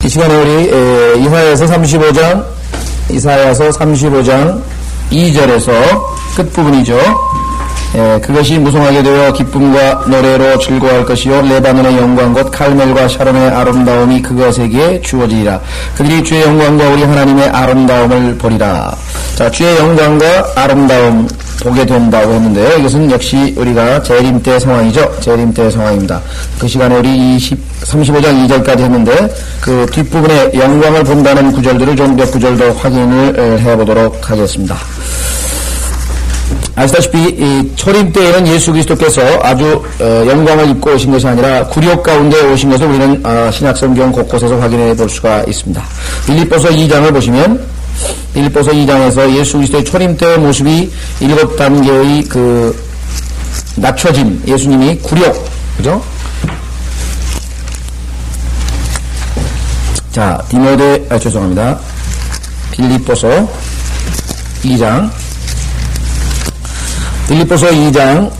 이 시간에 우리 이사야서 35장 2절에서 끝부분이죠. 그것이 무성하게 되어 기쁨과 노래로 즐거워할 것이요 레바논의 영광 곧 칼멜과 샤론의 아름다움이 그것에게 주어지리라. 그들이 주의 영광과 우리 하나님의 아름다움을 보리라. 자, 주의 영광과 아름다움 보게 된다고 했는데요. 이것은 역시 우리가 재림 때 상황이죠. 재림 때 상황입니다. 그 시간에 우리 35장 2절까지 했는데 그 뒷부분에 영광을 본다는 구절들을 좀 몇 구절 더 확인을 해보도록 하겠습니다. 아시다시피 이 초림 때에는 예수 그리스도께서 아주 영광을 입고 오신 것이 아니라 굴욕 가운데 오신 것을 우리는 신약성경 곳곳에서 확인해 볼 수가 있습니다. 빌립보서 2장을 보시면 빌립보서 2장에서 예수 그리스도의 초림 때의 모습이 7단계의 그 낮춰짐, 예수님이 굴욕, 그죠? 자, 죄송합니다. 빌립보서 2장 빌립보서 2장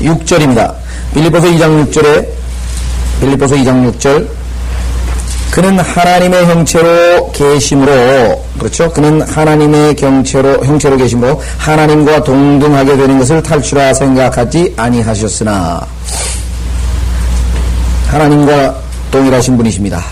6절입니다. 빌립보서 2장 6절 그는 하나님의 형체로 계심으로, 그렇죠? 그는 하나님의 형체로 계심으로 하나님과 동등하게 되는 것을 탈출하 생각하지 아니하셨으나 하나님과 동일하신 분이십니다.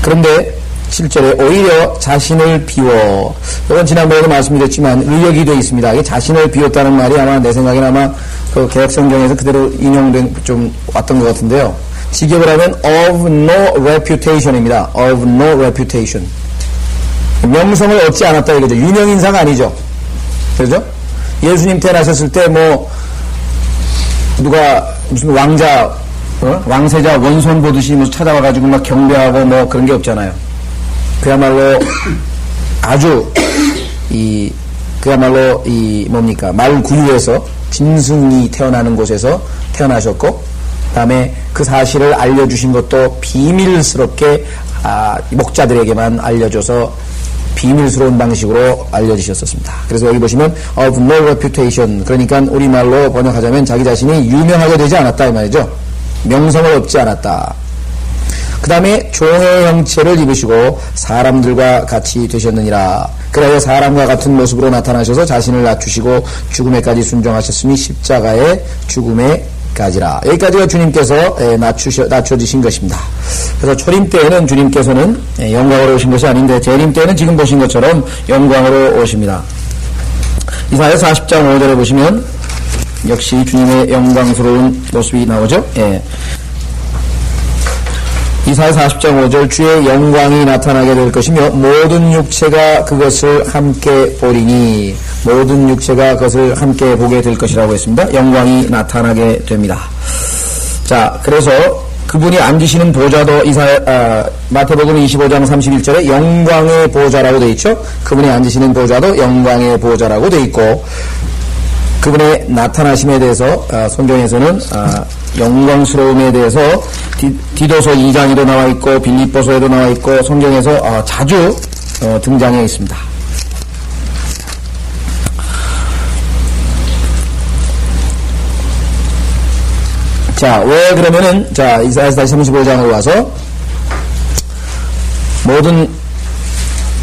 그런데 7절에 오히려 자신을 비워, 이건 지난번에도 말씀드렸지만 의역이 되어 있습니다. 이게 자신을 비웠다는 말이 아마 내 생각에는 아마 그 개혁성경에서 그대로 인용된 좀 왔던 것 같은데요. 직역을 하면 of no reputation입니다. of no reputation. 명성을 얻지 않았다 이거죠. 유명인사가 아니죠. 그렇죠? 예수님 태어나셨을 때 뭐 누가 무슨 왕자, 왕세자 원손 보듯이 뭐 찾아와가지고 막 경배하고 뭐 그런 게 없잖아요. 그야말로 아주 말 구유에서 짐승이 태어나는 곳에서 태어나셨고, 그다음에 그 사실을 알려주신 것도 비밀스럽게 목자들에게만 알려줘서 비밀스러운 방식으로 알려주셨었습니다. 그래서 여기 보시면 of no reputation, 그러니까 우리말로 번역하자면 자기 자신이 유명하게 되지 않았다 이 말이죠. 명성을 얻지 않았다. 그 다음에 종의 형체를 입으시고 사람들과 같이 되셨느니라. 그래야 사람과 같은 모습으로 나타나셔서 자신을 낮추시고 죽음에까지 순종하셨으니 십자가의 죽음에까지라. 여기까지가 주님께서 낮춰지신 것입니다. 그래서 초림 때에는 주님께서는 영광으로 오신 것이 아닌데 재림 때에는 지금 보신 것처럼 영광으로 오십니다. 이사야 40장 5절에 보시면 역시 주님의 영광스러운 모습이 나오죠. 이사야 40장 5절 주의 영광이 나타나게 될 것이며 모든 육체가 그것을 함께 보리니, 모든 육체가 그것을 함께 보게 될 것이라고 했습니다. 영광이 나타나게 됩니다. 자, 그래서 그분이 앉으시는 보좌도 마태복음 25장 31절에 영광의 보좌라고 되어 있죠. 그분이 앉으시는 보좌도 영광의 보좌라고 되어 있고, 그분의 나타나심에 대해서 성경에서는 영광스러움에 대해서 디도서 2장에도 나와 있고 빌립보서에도 나와 있고 성경에서 자주 등장해 있습니다. 자, 왜 그러면은 이사야서 35장으로 와서 모든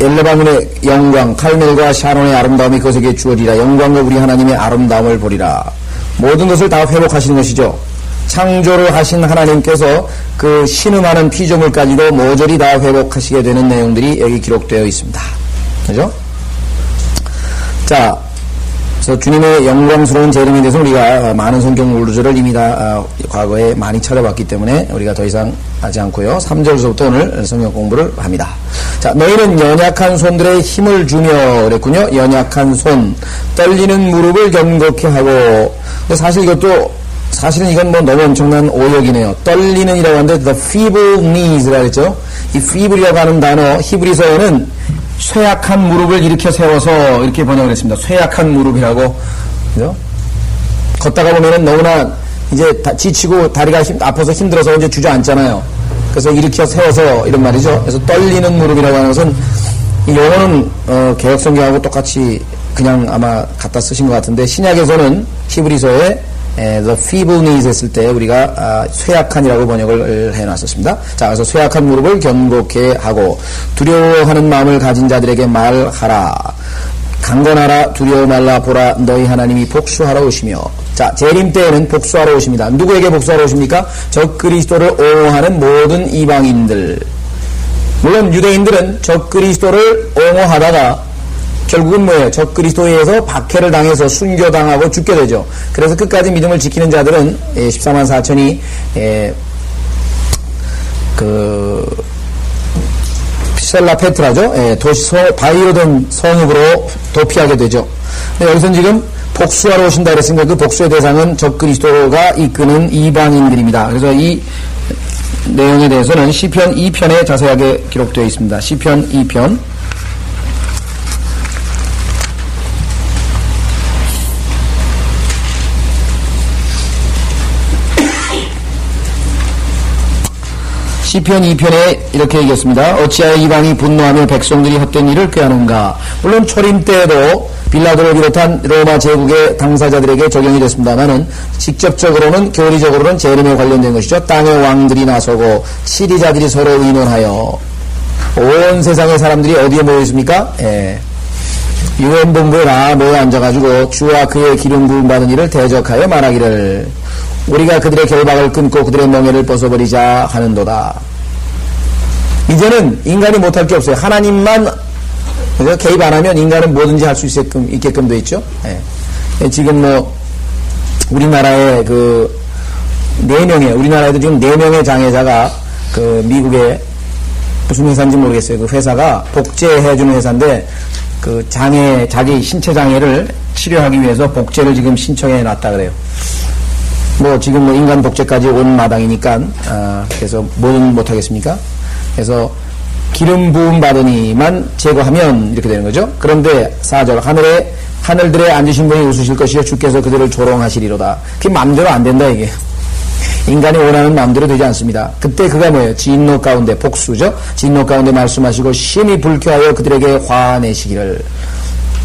레바논의 영광, 칼멜과 샤론의 아름다움이 그것에게 주어지리라. 영광과 우리 하나님의 아름다움을 보리라. 모든 것을 다 회복하시는 것이죠. 창조를 하신 하나님께서 그 신음하는 피조물까지도 모조리 다 회복하시게 되는 내용들이 여기 기록되어 있습니다. 그죠? 자, 그래서 주님의 영광스러운 재림에 대해서 우리가 많은 성경 구절을 이미 다 과거에 많이 찾아봤기 때문에 우리가 더 이상 하지 않고요. 3절부터 오늘 성경 공부를 합니다. 자, 너희는 연약한 손들의 힘을 주며 그랬군요. 연약한 손, 떨리는 무릎을 견고케 하고. 근데 사실은 이건 뭐 너무 엄청난 오역이네요. 떨리는 이라고 하는데 the feeble knees라 그랬죠. 이 feeble이라고 하는 단어 히브리서에는 쇠약한 무릎을 일으켜 세워서 이렇게 번역을 했습니다. 쇠약한 무릎이라고. 그죠? 걷다가 보면은 너무나 이제 지치고 다리가 아파서 힘들어서 이제 주저앉잖아요. 그래서 일으켜 세워서 이런 말이죠. 그래서 떨리는 무릎이라고 하는 것은 이 용어는 개혁성경하고 똑같이 그냥 아마 갖다 쓰신 것 같은데 신약에서는 히브리서에 the feeble knees 했을 때 우리가 쇠약한이라고 번역을 해놨었습니다. 자, 그래서 쇠약한 무릎을 견고케 하고 두려워하는 마음을 가진 자들에게 말하라. 강건하라. 두려워 말라. 보라, 너희 하나님이 복수하러 오시며. 자, 재림 때에는 복수하러 오십니다. 누구에게 복수하러 오십니까? 적 그리스도를 옹호하는 모든 이방인들. 물론 유대인들은 적 그리스도를 옹호하다가 결국은 뭐예요? 적 그리스도에 의해서 박해를 당해서 순교당하고 죽게 되죠. 그래서 끝까지 믿음을 지키는 자들은 14만 4천이 셀라 페트라죠. 바위로된 성읍으로 도피하게 되죠. 근데 여기서는 지금 복수하러 오신다 그랬으니까 그 복수의 대상은 적 그리스도가 이끄는 이방인들입니다. 그래서 이 내용에 대해서는 시편 2편에 자세하게 기록되어 있습니다. 시편 2편. 시편 2편에 이렇게 얘기했습니다. 어찌하여 이방이 분노하며 백성들이 헛된 일을 꾀하는가. 물론 초림 때에도 빌라도를 비롯한 로마 제국의 당사자들에게 적용이 됐습니다만은 직접적으로는 교리적으로는 재림에 관련된 것이죠. 땅의 왕들이 나서고 치리자들이 서로 의논하여 온 세상의 사람들이 어디에 모여 있습니까? 유엔 본부에 다 모여 앉아가지고 주와 그의 기름 부음 받은 이를 대적하여 말하기를 우리가 그들의 결박을 끊고 그들의 멍에를 벗어버리자 하는도다. 이제는 인간이 못할 게 없어요. 하나님만 개입 안 하면 인간은 뭐든지 할 수 있게끔 돼 있죠. 지금 우리나라에 우리나라에도 지금 4명의 장애자가 미국에 무슨 회사인지 모르겠어요. 그 회사가 복제해주는 회사인데 자기 신체 장애를 치료하기 위해서 복제를 지금 신청해 놨다 그래요. 지금 인간 복제까지 온 마당이니까, 그래서 뭐는 못하겠습니까? 그래서 기름 부음 받으니만 제거하면 이렇게 되는 거죠. 그런데 4절, 하늘들에 앉으신 분이 웃으실 것이요 주께서 그들을 조롱하시리로다. 그게 마음대로 안 된다, 이게. 인간이 원하는 마음대로 되지 않습니다. 그때 그가 뭐예요? 진노 가운데, 복수죠? 진노 가운데 말씀하시고 심히 불쾌하여 그들에게 화내시기를.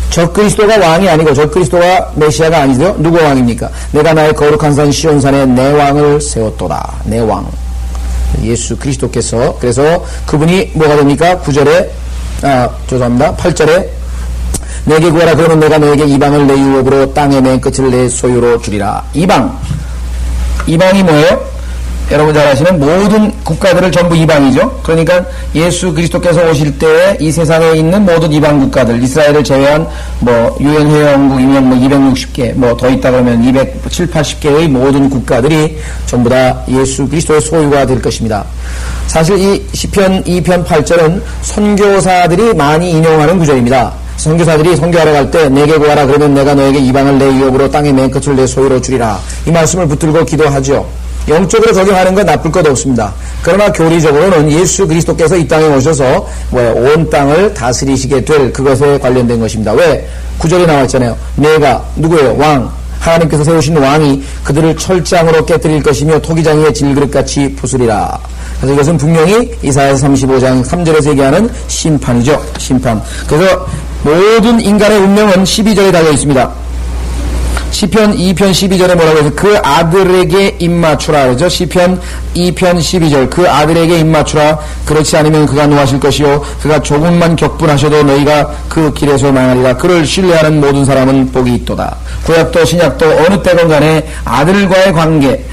적 그리스도가 왕이 아니고 적 그리스도가 메시아가 아니죠. 누구 왕입니까? 내가 나의 거룩한 산 시온산에 내 왕을 세웠도다. 내 왕. 예수 그리스도께서. 그래서 그분이 뭐가 됩니까? 9절에 8절에 내게 구하라 그러면 내가 너에게 이방을 내 유업으로 땅의 맨 끝을 내 소유로 주리라. 이방이 뭐예요? 여러분 잘 아시는 모든 국가들을 전부 이방이죠. 그러니까 예수 그리스도께서 오실 때 이 세상에 있는 모든 이방 국가들, 이스라엘을 제외한 유엔 회원국이면 260개, 더 있다 그러면 270~80개의 모든 국가들이 전부 다 예수 그리스도의 소유가 될 것입니다. 사실 이 시편 2편 8절은 선교사들이 많이 인용하는 구절입니다. 선교사들이 선교하러 갈 때 내게 구하라 그러면 내가 너에게 이방을 내 유업으로 땅의 맨 끝을 내 소유로 주리라. 이 말씀을 붙들고 기도하죠. 영적으로 적용하는 건 나쁠 것 없습니다. 그러나 교리적으로는 예수 그리스도께서 이 땅에 오셔서 온 땅을 다스리시게 될 그것에 관련된 것입니다. 왜? 9절에 나와 있잖아요. 내가 누구예요? 왕. 하나님께서 세우신 왕이 그들을 철장으로 깨뜨릴 것이며 토기장이의 질그릇같이 부수리라. 그래서 이것은 분명히 이사야서 35장 3절에서 얘기하는 심판이죠. 심판. 그래서 모든 인간의 운명은 12절에 달려 있습니다. 시편 2편 12절에 뭐라고 해서 그 아들에게 입맞추라 그러죠. 시편 2편 12절 그 아들에게 입맞추라. 그렇지 않으면 그가 노하실 것이요 그가 조금만 격분하셔도 너희가 그 길에서 망하리라. 그를 신뢰하는 모든 사람은 복이 있도다. 구약도 신약도 어느 때건 간에 아들과의 관계,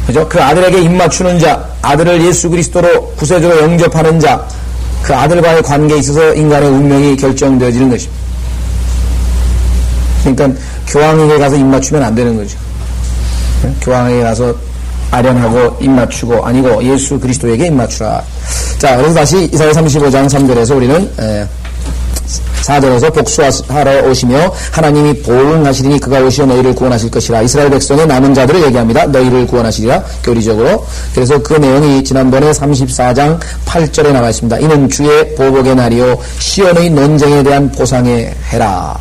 그죠? 그 아들에게 입맞추는 자, 아들을 예수 그리스도로 구세주로 영접하는 자, 그 아들과의 관계에 있어서 인간의 운명이 결정되어지는 것입니다. 그러니까 교황에게 가서 입맞추면 안 되는 거죠. 교황에게 가서 아련하고 입맞추고 아니고 예수 그리스도에게 입맞추라. 자, 그래서 다시 이사야 35장 3절에서 우리는 4절에서 복수하러 오시며 하나님이 보응하시리니 그가 오시어 너희를 구원하실 것이라. 이스라엘 백성의 남은 자들을 얘기합니다. 너희를 구원하시리라. 교리적으로. 그래서 그 내용이 지난번에 34장 8절에 나와 있습니다. 이는 주의 보복의 날이요 시온의 논쟁에 대한 보상의 해라.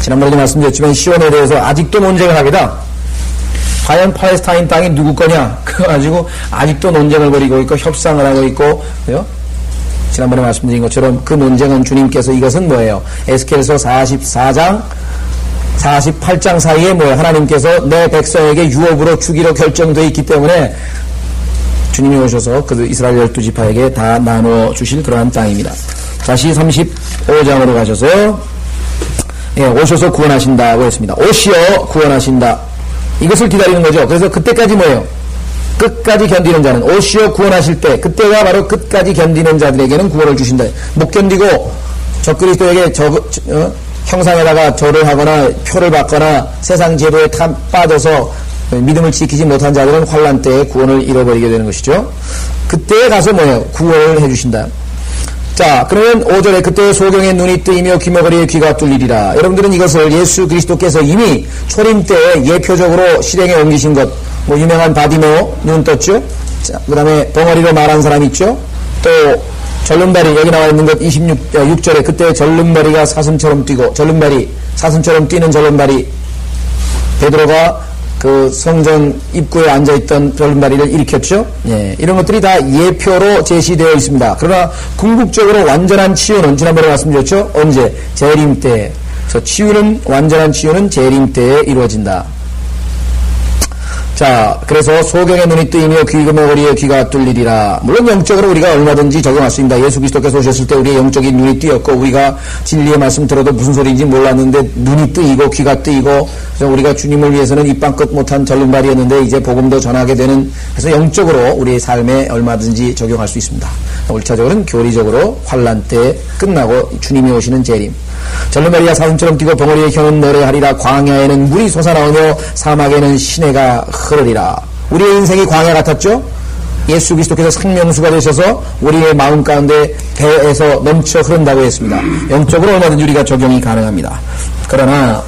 지난번에도 말씀드렸지만 시온에 대해서 아직도 논쟁을 합니다. 과연 팔레스타인 땅이 누구 거냐? 그거 가지고 아직도 논쟁을 벌이고 있고 협상을 하고 있고, 그죠? 지난번에 말씀드린 것처럼 그 논쟁은 주님께서 이것은 뭐예요? 에스겔서 44장 48장 사이에 뭐예요? 하나님께서 내 백성에게 유업으로 주기로 결정되어 있기 때문에 주님이 오셔서 그 이스라엘 12지파에게 다 나누어 주실 그러한 땅입니다. 다시 35장으로 가셔서 오셔서 구원하신다고 했습니다. 오시어 구원하신다. 이것을 기다리는 거죠. 그래서 그때까지 뭐예요? 끝까지 견디는 자는 오시어 구원하실 때 그때가 바로 끝까지 견디는 자들에게는 구원을 주신다. 못 견디고 적그리스도에게 형상에다가 절을 하거나 표를 받거나 세상 제도에 빠져서 믿음을 지키지 못한 자들은 환난 때에 구원을 잃어버리게 되는 것이죠. 그때에 가서 뭐예요? 구원을 해주신다. 자, 그러면 5절에 그때 소경의 눈이 뜨이며 귀머거리의 귀가 뚫리리라. 여러분들은 이것을 예수 그리스도께서 이미 초림 때에 예표적으로 실행에 옮기신 것, 뭐 유명한 바디메오 눈 떴죠. 자, 그 다음에 벙어리로 말한 사람 있죠. 또 절름발이 여기 나와 있는 것 6절에 그때 절름발이가 사슴처럼 뛰고 사슴처럼 뛰는 절름발이 베드로가 그 성전 입구에 앉아있던 절름발이를 일으켰죠. 예, 이런 것들이 다 예표로 제시되어 있습니다. 그러나 궁극적으로 완전한 치유는 지난번에 말씀드렸죠. 언제? 재림 때. 그래서 완전한 치유는 재림 때에 이루어진다. 자, 그래서 소경의 눈이 뜨이며 귀머거리의 귀가 뚫리리라. 물론 영적으로 우리가 얼마든지 적용할 수 있습니다. 예수 그리스도께서 오셨을 때 우리의 영적인 눈이 뜨였고 우리가 진리의 말씀 들어도 무슨 소리인지 몰랐는데 눈이 뜨이고 귀가 뜨이고 그래서 우리가 주님을 위해서는 입방긋 못한 절름발이었는데 이제 복음도 전하게 되는 그래서 영적으로 우리의 삶에 얼마든지 적용할 수 있습니다. 1차적으로는 교리적으로 환난 때 끝나고 주님이 오시는 재림. 절름발이야 사슴처럼 뛰고 벙어리에 혀는 노래하리라. 광야에는 물이 솟아나오며 사막에는 시내가 흐르리라. 우리의 인생이 광야 같았죠? 예수 그리스도께서 생명수가 되셔서 우리의 마음 가운데 배에서 넘쳐 흐른다고 했습니다. 영적으로 얼마든지 우리가 적용이 가능합니다. 그러나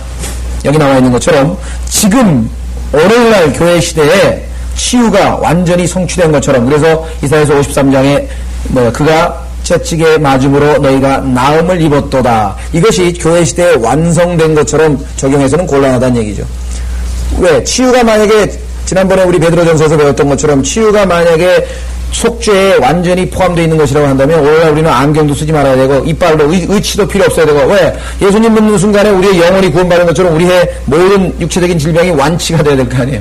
여기 나와 있는 것처럼 지금 오늘날 교회 시대에 치유가 완전히 성취된 것처럼 그래서 이사야서 53장에 그가 채찍의 맞음으로 너희가 나음을 입었도다. 이것이 교회 시대에 완성된 것처럼 적용해서는 곤란하다는 얘기죠. 왜? 치유가 만약에 지난번에 우리 베드로전서에서 배웠던 것처럼 치유가 만약에 속죄에 완전히 포함되어 있는 것이라고 한다면 오늘날 우리는 안경도 쓰지 말아야 되고 이빨도 의치도 필요 없어야 되고 왜? 예수님 믿는 순간에 우리의 영혼이 구원받는 것처럼 우리의 모든 육체적인 질병이 완치가 돼야 될 거 아니에요.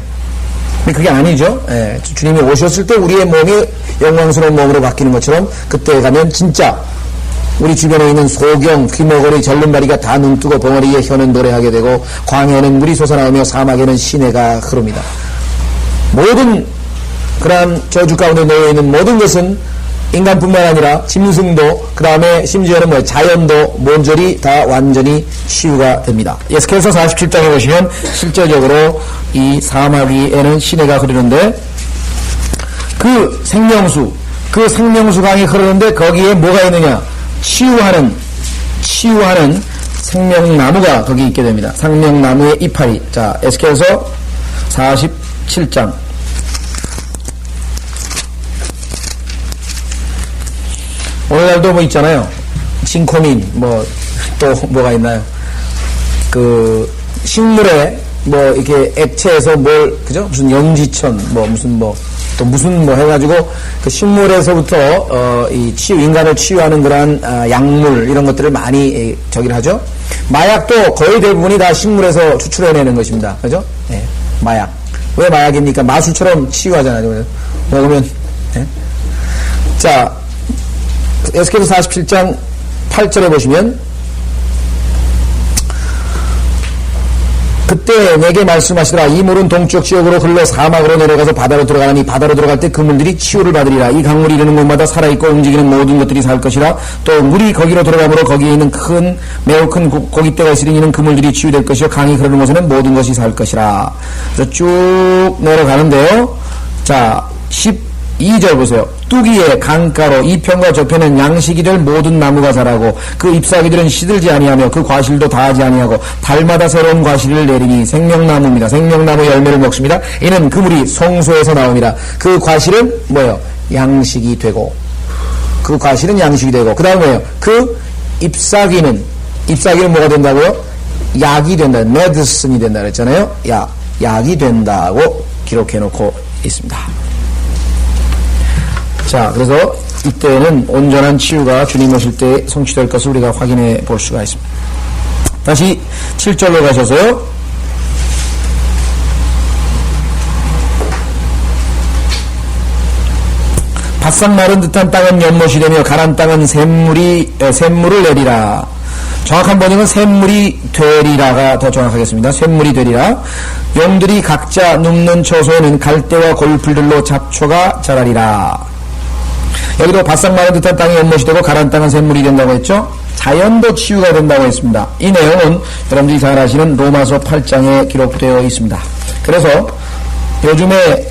근데 그게 아니죠. 예, 주님이 오셨을 때 우리의 몸이 영광스러운 몸으로 바뀌는 것처럼 그때에 가면 진짜 우리 주변에 있는 소경, 귀머거리, 절름발이가 다 눈뜨고 벙어리에 혀는 노래하게 되고 광야에는 물이 솟아나오며 사막에는 시내가 흐릅니다. 모든 그러한 저주 가운데 놓여있는 모든 것은 인간뿐만 아니라 짐승도 그 다음에 심지어는 자연도 모조리 다 완전히 치유가 됩니다. 에스겔서 47장에 보시면 실제적으로 이 사마리에는 시내가 흐르는데 그 생명수 강이 흐르는데 거기에 뭐가 있느냐? 치유하는 생명나무가 거기 있게 됩니다. 생명나무의 이파리. 자, 에스겔서 47장. 오늘날도 있잖아요. 싱코민, 또 뭐가 있나요? 그, 식물에, 이렇게 액체에서 그죠? 무슨 염지천, 또 무슨 해가지고, 그 식물에서부터, 인간을 치유하는 그러한, 약물, 이런 것들을 많이, 하죠? 마약도 거의 대부분이 다 식물에서 추출해내는 것입니다. 그죠? 네, 마약. 왜 마약입니까? 마술처럼 치유하잖아요. 먹으면, 네? 자, 에스겔서 47장 8절에 보시면 그때 내게 말씀하시더라. 이 물은 동쪽 지역으로 흘러 사막으로 내려가서 바다로 들어가니 바다로 들어갈 때 그 물들이 치유를 받으리라. 이 강물이 이르는 곳마다 살아있고 움직이는 모든 것들이 살 것이라. 또 물이 거기로 들어가므로 거기에 있는 매우 큰 고깃대가 있으니 이는 그 물들이 치유될 것이요 강이 흐르는 곳에는 모든 것이 살 것이라. 그래서 쭉 내려가는데요. 자, 12절 보세요. 뚜기의 강가로 이편과 저편은 양식이 될 모든 나무가 자라고 그 잎사귀들은 시들지 아니하며 그 과실도 다하지 아니하고 달마다 새로운 과실을 내리니 생명나무입니다. 생명나무 열매를 먹습니다. 이는 그물이 성소에서 나옵니다. 그 과실은 뭐예요? 양식이 되고 그 과실은 양식이 되고 그 다음 뭐예요? 그 잎사귀는 뭐가 된다고요? 약이 된다. 메디슨이 된다 그랬잖아요. 약이 된다고 기록해놓고 있습니다. 자, 그래서 이때는 온전한 치유가 주님 오실 때 성취될 것을 우리가 확인해 볼 수가 있습니다. 다시 7절로 가셔서요. 바싹 마른 듯한 땅은 연못이 되며 가란 땅은 샘물을 내리라. 정확한 번역은 샘물이 되리라가 더 정확하겠습니다. 샘물이 되리라. 용들이 각자 눕는 처소에는 갈대와 골풀들로 잡초가 자라리라. 여기도 바싹 마른 듯한 땅이 연못이 되고 가란 땅은 샘물이 된다고 했죠. 자연도 치유가 된다고 했습니다. 이 내용은 여러분들이 잘 아시는 로마서 8장에 기록되어 있습니다. 그래서 요즘에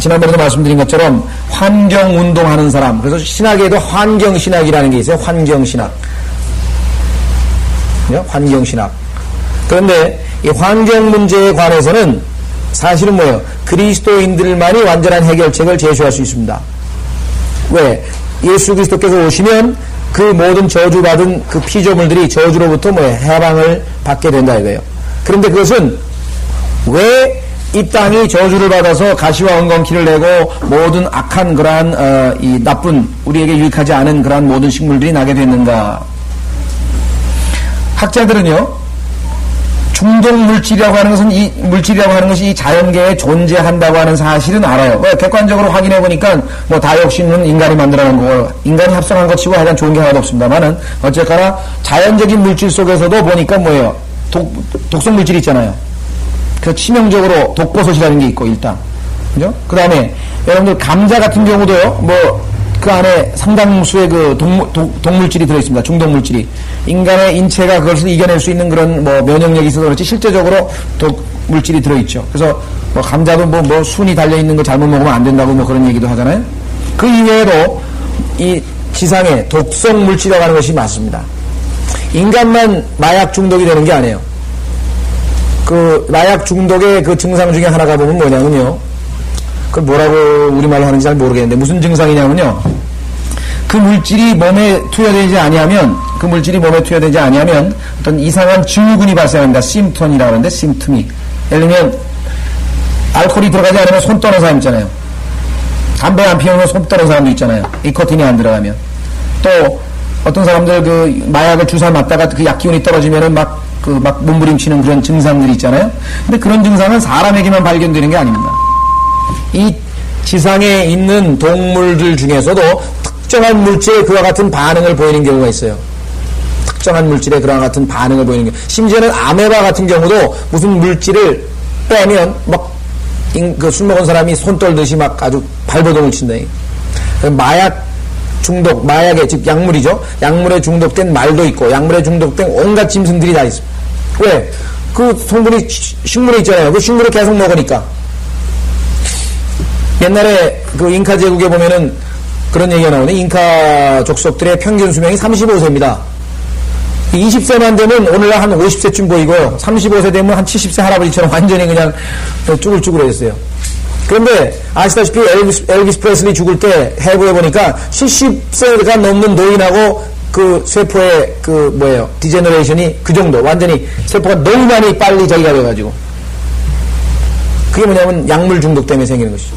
지난번에도 말씀드린 것처럼 환경운동하는 사람, 그래서 신학에도 환경신학이라는 게 있어요. 환경신학. 환경신학. 그런데 이 환경 문제에 관해서는 사실은 뭐예요? 그리스도인들만이 완전한 해결책을 제시할 수 있습니다. 왜? 예수 그리스도께서 오시면 그 모든 저주받은 그 피조물들이 저주로부터 해방을 받게 된다 이거예요. 그런데 그것은 왜 이 땅이 저주를 받아서 가시와 엉겅퀴를 내고 모든 악한 그러한 이 나쁜 우리에게 유익하지 않은 그러한 모든 식물들이 나게 됐는가? 학자들은요, 중독 물질이라고 하는 것은 이 물질이라고 하는 것이 이 자연계에 존재한다고 하는 사실은 알아요. 객관적으로 확인해 보니까 다이옥신은 인간이 만들어낸 거고 인간이 합성한 것 치고 하여간 좋은 게 하나도 없습니다만은 어쨌거나 자연적인 물질 속에서도 보니까 뭐예요? 독성 물질이 있잖아요. 그 치명적으로 독버섯이라는 게 있고 일단, 그죠? 그 다음에 여러분들 감자 같은 경우도요, 그 안에 상당수의 그 독물질이 들어있습니다. 중독물질이. 인간의 인체가 그것을 이겨낼 수 있는 그런 면역력이 있어서 그렇지 실제적으로 독물질이 들어있죠. 그래서 감자도 순이 달려있는 거 잘못 먹으면 안 된다고 그런 얘기도 하잖아요. 그 이외에도 이 지상에 독성 물질이라고 하는 것이 많습니다. 인간만 마약 중독이 되는 게 아니에요. 그 마약 중독의 그 증상 중에 하나가 보면 뭐냐면요. 그걸 뭐라고 우리말로 하는지 잘 모르겠는데 무슨 증상이냐면요. 그 물질이 몸에 투여되지 아니하면 어떤 이상한 증후군이 발생합니다. 심톤이라고 하는데 심틈이. 예를 들면 알코올이 들어가지 않으면 손 떠는 사람 있잖아요. 담배 안 피우면 손 떠는 사람도 있잖아요. 니코틴이 안 들어가면. 또 어떤 사람들 그 마약을 주사 맞다가 그 약 기운이 떨어지면은 막 몸부림치는 그런 증상들이 있잖아요. 근데 그런 증상은 사람에게만 발견되는 게 아닙니다. 이 지상에 있는 동물들 중에서도 특정한 물질에 그와 같은 반응을 보이는 경우가 있어요. 특정한 물질에 그와 같은 반응을 보이는 경우. 심지어는 아메바 같은 경우도 무슨 물질을 빼면 술 먹은 사람이 손 떨듯이 아주 발버둥을 친다. 마약 중독, 마약에, 즉 약물이죠. 약물에 중독된 말도 있고 약물에 중독된 온갖 짐승들이 다 있습니다. 왜? 그 성분이 식물에 있잖아요. 그 식물을 계속 먹으니까. 옛날에 그 잉카 제국에 보면은 그런 얘기가 나오네. 잉카 족속들의 평균 수명이 35세입니다. 20세만 되면 오늘날 한 50세쯤 보이고요. 35세 되면 한 70세 할아버지처럼 완전히 그냥 쭈글쭈글해졌어요. 그런데 아시다시피 엘비스 프레슬리 죽을 때 해부해 보니까 70세가 넘는 노인하고 그 세포의 디제너레이션이 그 정도, 완전히 세포가 너무 많이 빨리 저기가 돼가지고. 그게 뭐냐면 약물 중독 때문에 생기는 것이죠.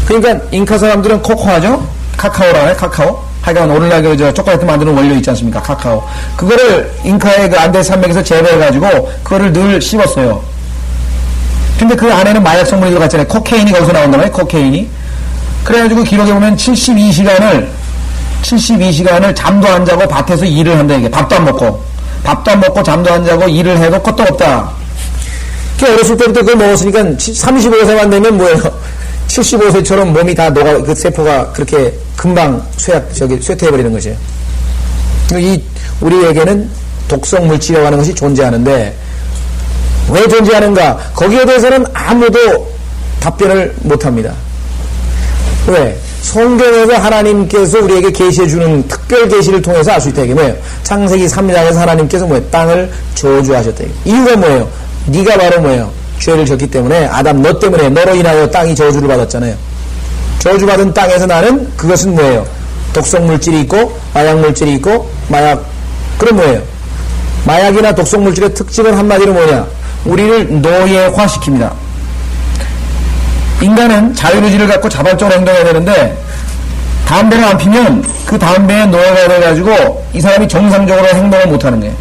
그러니까 잉카 사람들은 코코아죠? 카카오라고 해요, 카카오. 하여간 오늘날 초콜릿 만드는 원료 있지 않습니까? 카카오. 그거를 잉카의 그 안데 산맥에서 재배해가지고 그거를 늘 씹었어요. 근데 그 안에는 마약 성분이 들어갔잖아요. 코케인이 거기서 나온단 말이에요. 코케인이. 그래가지고 기록에 보면 72시간을 잠도 안 자고 밭에서 일을 한다. 이게 밥도 안 먹고 잠도 안 자고 일을 해도 컷도 없다. 어렸을 때부터 그걸 먹었으니까 35세만 되면 뭐예요? 75세처럼 몸이 다 그 세포가 그렇게 금방 쇠퇴해버리는 것이에요. 우리에게는 독성 물질이라고 하는 것이 존재하는데 왜 존재하는가? 거기에 대해서는 아무도 답변을 못합니다. 왜? 성경에서 하나님께서 우리에게 계시해주는 특별 계시를 통해서 알 수 있다. 이게 뭐예요? 창세기 3장에서 하나님께서 땅을 저주하셨다. 이유가 뭐예요? 네가 바로 뭐예요? 죄를 졌기 때문에 아담 너 때문에 너로 인하여 땅이 저주를 받았잖아요. 저주받은 땅에서 나는 그것은 뭐예요? 독성물질이 있고 마약물질이 있고 그럼 뭐예요? 마약이나 독성물질의 특징은 한마디로 뭐냐? 우리를 노예화시킵니다. 인간은 자유의지를 갖고 자발적으로 행동해야 되는데 담배를 안 피면 그 담배에 노예가 돼가지고 이 사람이 정상적으로 행동을 못하는 거예요.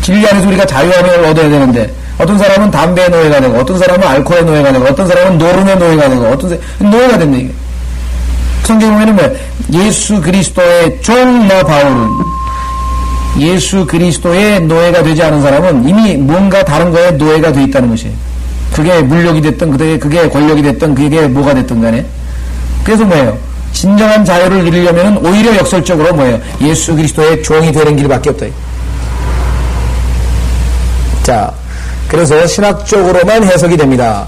진리 안에서 우리가 자유함을 얻어야 되는데 어떤 사람은 담배의 노예가 되고 어떤 사람은 알코올의 노예가 되고 어떤 사람은 노름의 노예가 되고 어떤 노예가 된다 이게. 성경에 보면은 뭐야? 예수 그리스도의 종나 바울은 예수 그리스도의 노예가 되지 않은 사람은 이미 뭔가 다른 거에 노예가 되어 있다는 것이에요. 그게 물욕이 됐든 그게 권력이 됐든 그게 뭐가 됐든 간에. 그래서 뭐예요? 진정한 자유를 이루려면 오히려 역설적으로 뭐예요? 예수 그리스도의 종이 되는 길밖에 없다. 자, 그래서 신학적으로만 해석이 됩니다.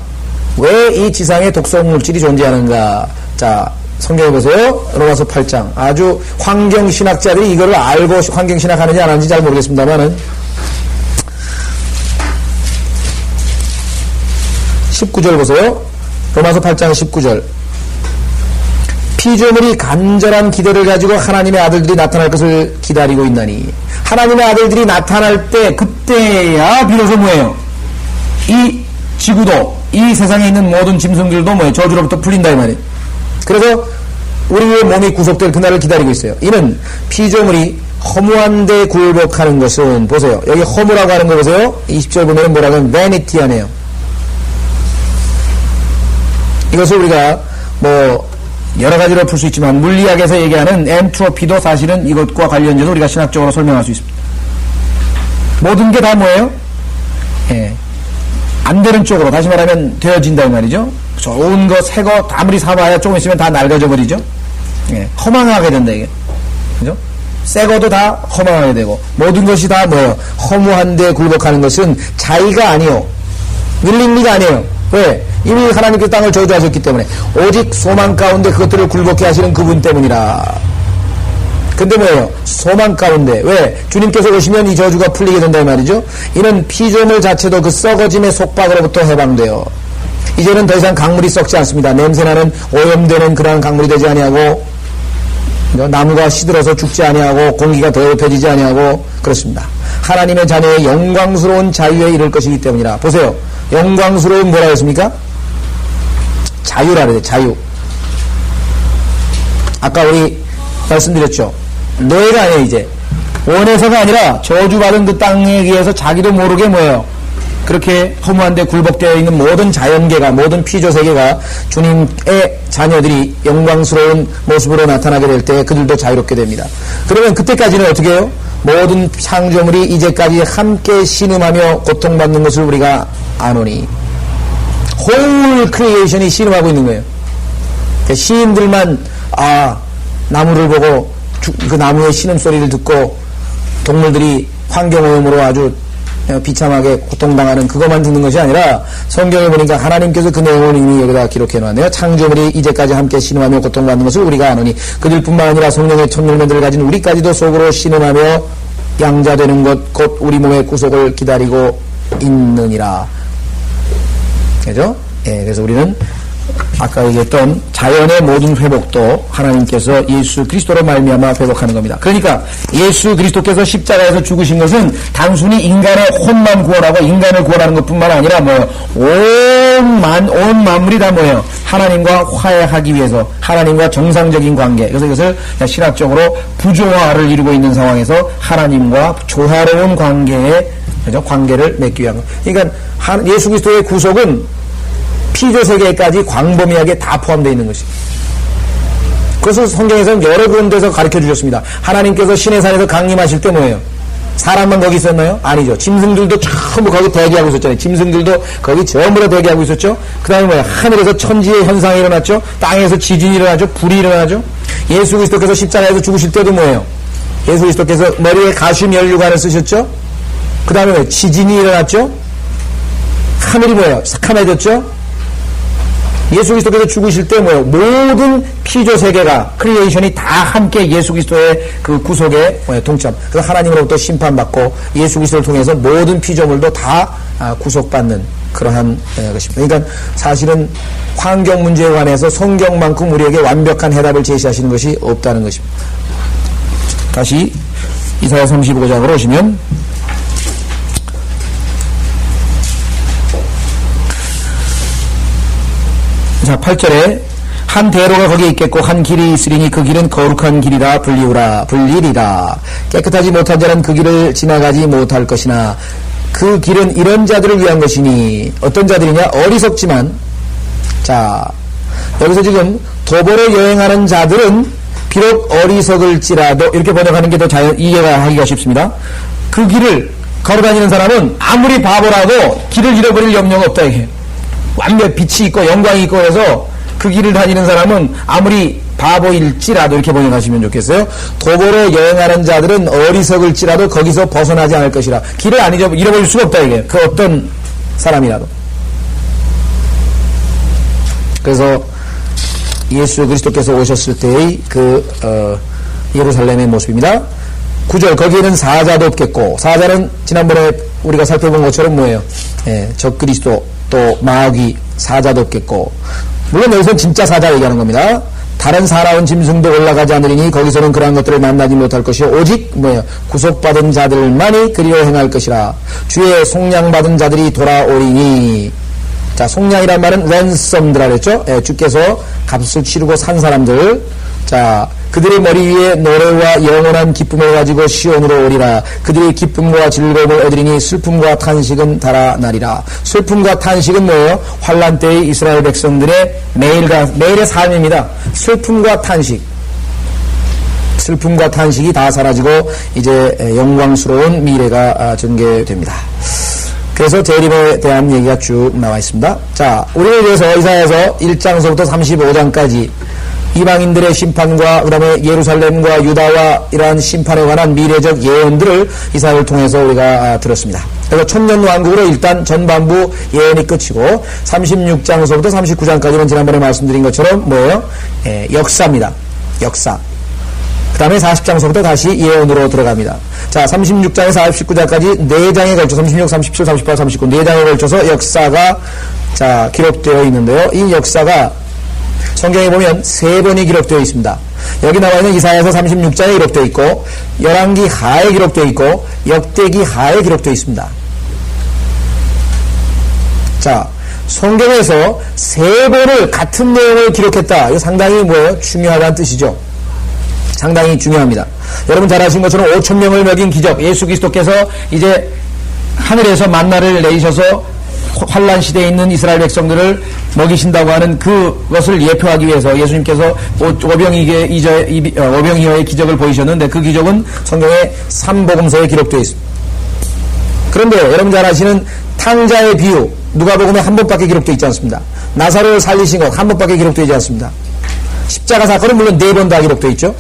왜 이 지상에 독성 물질이 존재하는가? 자, 성경에 보세요. 로마서 8장. 아주 환경신학자들이 이거를 알고 환경신학 하는지 안 하는지 잘 모르겠습니다만은 19절 보세요. 로마서 8장 19절. 피조물이 간절한 기대를 가지고 하나님의 아들들이 나타날 것을 기다리고 있나니 하나님의 아들들이 나타날 때 그때야 비로소 뭐예요? 이 지구도 이 세상에 있는 모든 짐승들도 뭐예요? 저주로부터 풀린다 이 말이에요. 그래서 우리의 몸이 구속될 그날을 기다리고 있어요. 이는 피조물이 허무한 데 굴복하는 것은 보세요. 여기 허무라고 하는 거 보세요. 20절 보면 뭐라고 하면 vanity 하네요. 이것을 우리가 뭐 여러 가지로 풀 수 있지만 물리학에서 얘기하는 엔트로피도 사실은 이것과 관련해서 우리가 신학적으로 설명할 수 있습니다. 모든 게 다 뭐예요? 예. 안 되는 쪽으로 다시 말하면 되어진다 이 말이죠. 좋은 거, 새 거 아무리 사봐야 조금 있으면 다 낡아져 버리죠. 예. 허망하게 된다 이게. 그죠? 새 거도 다 허망하게 되고 모든 것이 다 뭐예요? 허무한 데 굴복하는 것은 자의가 아니요. willingly가 아니에요. 왜? 이미 하나님께서 땅을 저주하셨기 때문에 오직 소망 가운데 그것들을 굴복해 하시는 그분 때문이라. 근데 뭐예요? 소망 가운데. 왜? 주님께서 오시면 이 저주가 풀리게 된다 이 말이죠. 이는 피조물 자체도 그 썩어짐의 속박으로부터 해방돼요. 이제는 더 이상 강물이 썩지 않습니다. 냄새나는 오염되는 그러한 강물이 되지 아니하고 나무가 시들어서 죽지 아니하고 공기가 더럽혀지지 아니하고 그렇습니다. 하나님의 자녀의 영광스러운 자유에 이를 것이기 때문이라. 보세요. 영광스러운 뭐라 했습니까? 자유라 그래요. 자유. 아까 우리 말씀드렸죠. 노예가 아니에요. 이제 원해서가 아니라 저주받은 그 땅에 의해서 자기도 모르게 뭐예요? 그렇게 허무한 데 굴복되어 있는 모든 자연계가 모든 피조세계가 주님의 자녀들이 영광스러운 모습으로 나타나게 될 때 그들도 자유롭게 됩니다. 그러면 그때까지는 어떻게 해요? 모든 창조물이 이제까지 함께 신음하며 고통받는 것을 우리가 아노니 홀 크리에이션이 신음하고 있는 거예요. 시인들만 나무를 보고 그 나무의 신음소리를 듣고 동물들이 환경오염으로 아주 비참하게 고통당하는 그것만 듣는 것이 아니라 성경에 보니까 하나님께서 그 내용을 이미 여기다 기록해 놨네요. 창조물이 이제까지 함께 신음하며 고통받는 것을 우리가 아노니 그들뿐만 아니라 성령의 천물면들을 가진 우리까지도 속으로 신음하며 양자되는 것 곧 우리 몸의 구속을 기다리고 있느니라. 그죠? 예, 그래서 우리는 아까 얘기했던 자연의 모든 회복도 하나님께서 예수 그리스도로 말미암아 회복하는 겁니다. 그러니까 예수 그리스도께서 십자가에서 죽으신 것은 단순히 인간의 혼만 구원하고 인간을 구원하는 것뿐만 아니라 온 만물이 다 뭐예요? 하나님과 화해하기 위해서 하나님과 정상적인 관계. 그래서 이것을 신학적으로 부조화를 이루고 있는 상황에서 하나님과 조화로운 관계를 맺기 위한 것. 그러니까 예수 그리스도의 구속은 피조세계까지 광범위하게 다 포함되어 있는 것입니다. 그것을 성경에서는 여러 군데서 가르쳐 주셨습니다. 하나님께서 시내산에서 강림하실 때 뭐예요? 사람만 거기 있었나요? 아니죠. 짐승들도 전부 거기 대기하고 있었잖아요. 짐승들도 거기 전부 다 대기하고 있었죠. 그 다음에 뭐예요? 하늘에서 천지의 현상이 일어났죠. 땅에서 지진이 일어나죠. 불이 일어나죠. 예수 그리스도께서 십자가에서 죽으실 때도 뭐예요? 예수 그리스도께서 머리에 가시 면류관을 쓰셨죠. 그 다음에 뭐예요? 지진이 일어났죠. 하늘이 뭐예요? 새카매졌죠. 예수 그리스도께서 죽으실 때 뭐예요? 모든 피조 세계가 크리에이션이 다 함께 예수 그리스도의 그 구속에 동참. 그래서 하나님으로부터 심판받고 예수 그리스도를 통해서 모든 피조물도 다 구속받는 그러한 것입니다. 그러니까 사실은 환경 문제에 관해서 성경만큼 우리에게 완벽한 해답을 제시하시는 것이 없다는 것입니다. 다시 이사야 35장으로 오시면 자, 8절에 한 대로가 거기에 있겠고 한 길이 있으리니 그 길은 거룩한 길이라 불리리라. 깨끗하지 못한 자는 그 길을 지나가지 못할 것이나 그 길은 이런 자들을 위한 것이니 어떤 자들이냐? 어리석지만, 자 여기서 지금 도보로 여행하는 자들은 비록 어리석을지라도, 이렇게 번역하는 게 더 이해가 하기가 쉽습니다. 그 길을 걸어다니는 사람은 아무리 바보라도 길을 잃어버릴 염려가 없다 이게. 완벽 빛이 있고 영광이 있고 해서 그 길을 다니는 사람은 아무리 바보일지라도, 이렇게 번역하시면 좋겠어요. 도보로 여행하는 자들은 어리석을지라도 거기서 벗어나지 않을 것이라. 길을 안 잃어버릴 수가 없다 이게. 그 어떤 사람이라도. 그래서 예수 그리스도께서 오셨을 때의 예루살렘의 모습입니다. 9절, 거기에는 사자도 없겠고, 사자는 지난번에 우리가 살펴본 것처럼 뭐예요? 적그리스도, 또 마귀, 사자도 없겠고, 물론 여기서는 진짜 사자 얘기하는 겁니다. 다른 사나운 짐승도 올라가지 않으리니 거기서는 그러한 것들을 만나지 못할 것이요 오직 뭐예요? 구속받은 자들만이 그리로 행할 것이라. 주의 속량받은 자들이 돌아오리니. 자, 속량이란 말은 랜섬드라 그랬죠? 주께서 값을 치르고 산 사람들. 자, 그들의 머리 위에 노래와 영원한 기쁨을 가지고 시온으로 오리라. 그들의 기쁨과 즐거움을 얻으리니 슬픔과 탄식은 달아나리라. 슬픔과 탄식은 뭐예요? 환란 때의 이스라엘 백성들의 매일의 삶입니다. 슬픔과 탄식. 슬픔과 탄식이 다 사라지고 이제 영광스러운 미래가 전개됩니다. 그래서 재림에 대한 얘기가 쭉 나와 있습니다. 자, 우리에 대해서 이사야서 1장서부터 35장까지 이방인들의 심판과 그 다음에 예루살렘과 유다와 이러한 심판에 관한 미래적 예언들을 이사야를 통해서 우리가 들었습니다. 그래서 천년왕국으로 일단 전반부 예언이 끝이고 36장서부터 39장까지는 지난번에 말씀드린 것처럼 뭐예요? 역사입니다. 역사. 그 다음에 40장서부터 다시 예언으로 들어갑니다. 자, 36장에서 49장까지 4장에 걸쳐 36, 37, 38, 39 4장에 걸쳐서 역사가 자 기록되어 있는데요. 이 역사가 성경에 보면 3번이 기록되어 있습니다. 여기 나와 있는 이사야서 36장에 기록되어 있고 열왕기 하에 기록되어 있고 역대기 하에 기록되어 있습니다. 자, 성경에서 3번을 같은 내용을 기록했다. 이거 상당히 뭐예요? 중요하다는 뜻이죠. 상당히 중요합니다. 여러분 잘 아시는 것처럼 5,000명을 먹인 기적, 예수 그리스도께서 이제 하늘에서 만나를 내리셔서 환란 시대에 있는 이스라엘 백성들을 먹이신다고 하는 그것을 예표하기 위해서 예수님께서 오병이어의 기적을 보이셨는데 그 기적은 성경의 3복음서에 기록되어 있습니다. 그런데 여러분 잘 아시는 탕자의 비유, 누가복음에 한 번밖에 기록되어 있지 않습니다. 나사로를 살리신 것 한 번밖에 기록되어 있지 않습니다. 십자가 사건은 물론 4번 다 기록되어 있죠.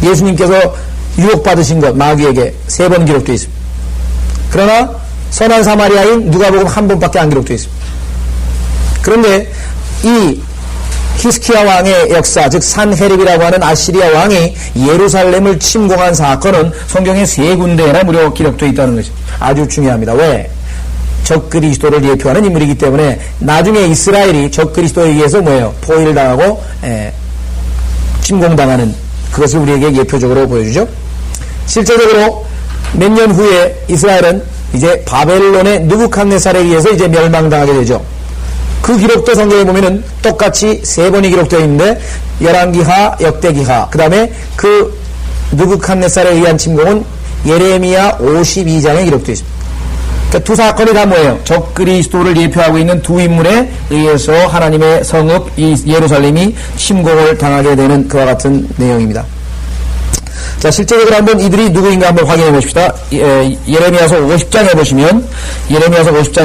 예수님께서 유혹받으신 것 마귀에게 3번 기록되어 있습니다. 그러나 선한 사마리아인 누가복음 한 번밖에 안 기록되어 있습니다. 그런데 이 히스키야 왕의 역사, 즉 산헤립이라고 하는 아시리아 왕이 예루살렘을 침공한 사건은 성경에 3군데나 무려 기록되어 있다는 것이 아주 중요합니다. 왜? 적그리스도를 예표하는 인물이기 때문에 나중에 이스라엘이 적그리스도에 의해서 뭐예요? 포위를 당하고 침공당하는 그것을 우리에게 예표적으로 보여주죠. 실제적으로 몇 년 후에 이스라엘은 이제 바벨론의 느부갓네살에 의해서 이제 멸망당하게 되죠. 그 기록도 성경에 보면은 똑같이 3번이 기록되어 있는데 열왕기하, 역대기하, 그 다음에 그 느부갓네살에 의한 침공은 예레미야 52장에 기록되어 있습니다. 그러니까 두 사건이 다 뭐예요? 적그리스도를 예표하고 있는 두 인물에 의해서 하나님의 성읍 이 예루살렘이 침공을 당하게 되는 그와 같은 내용입니다. 자, 실제적으로 한번 이들이 누구인가 한번 확인해 보십시다. 예레미야서 50장에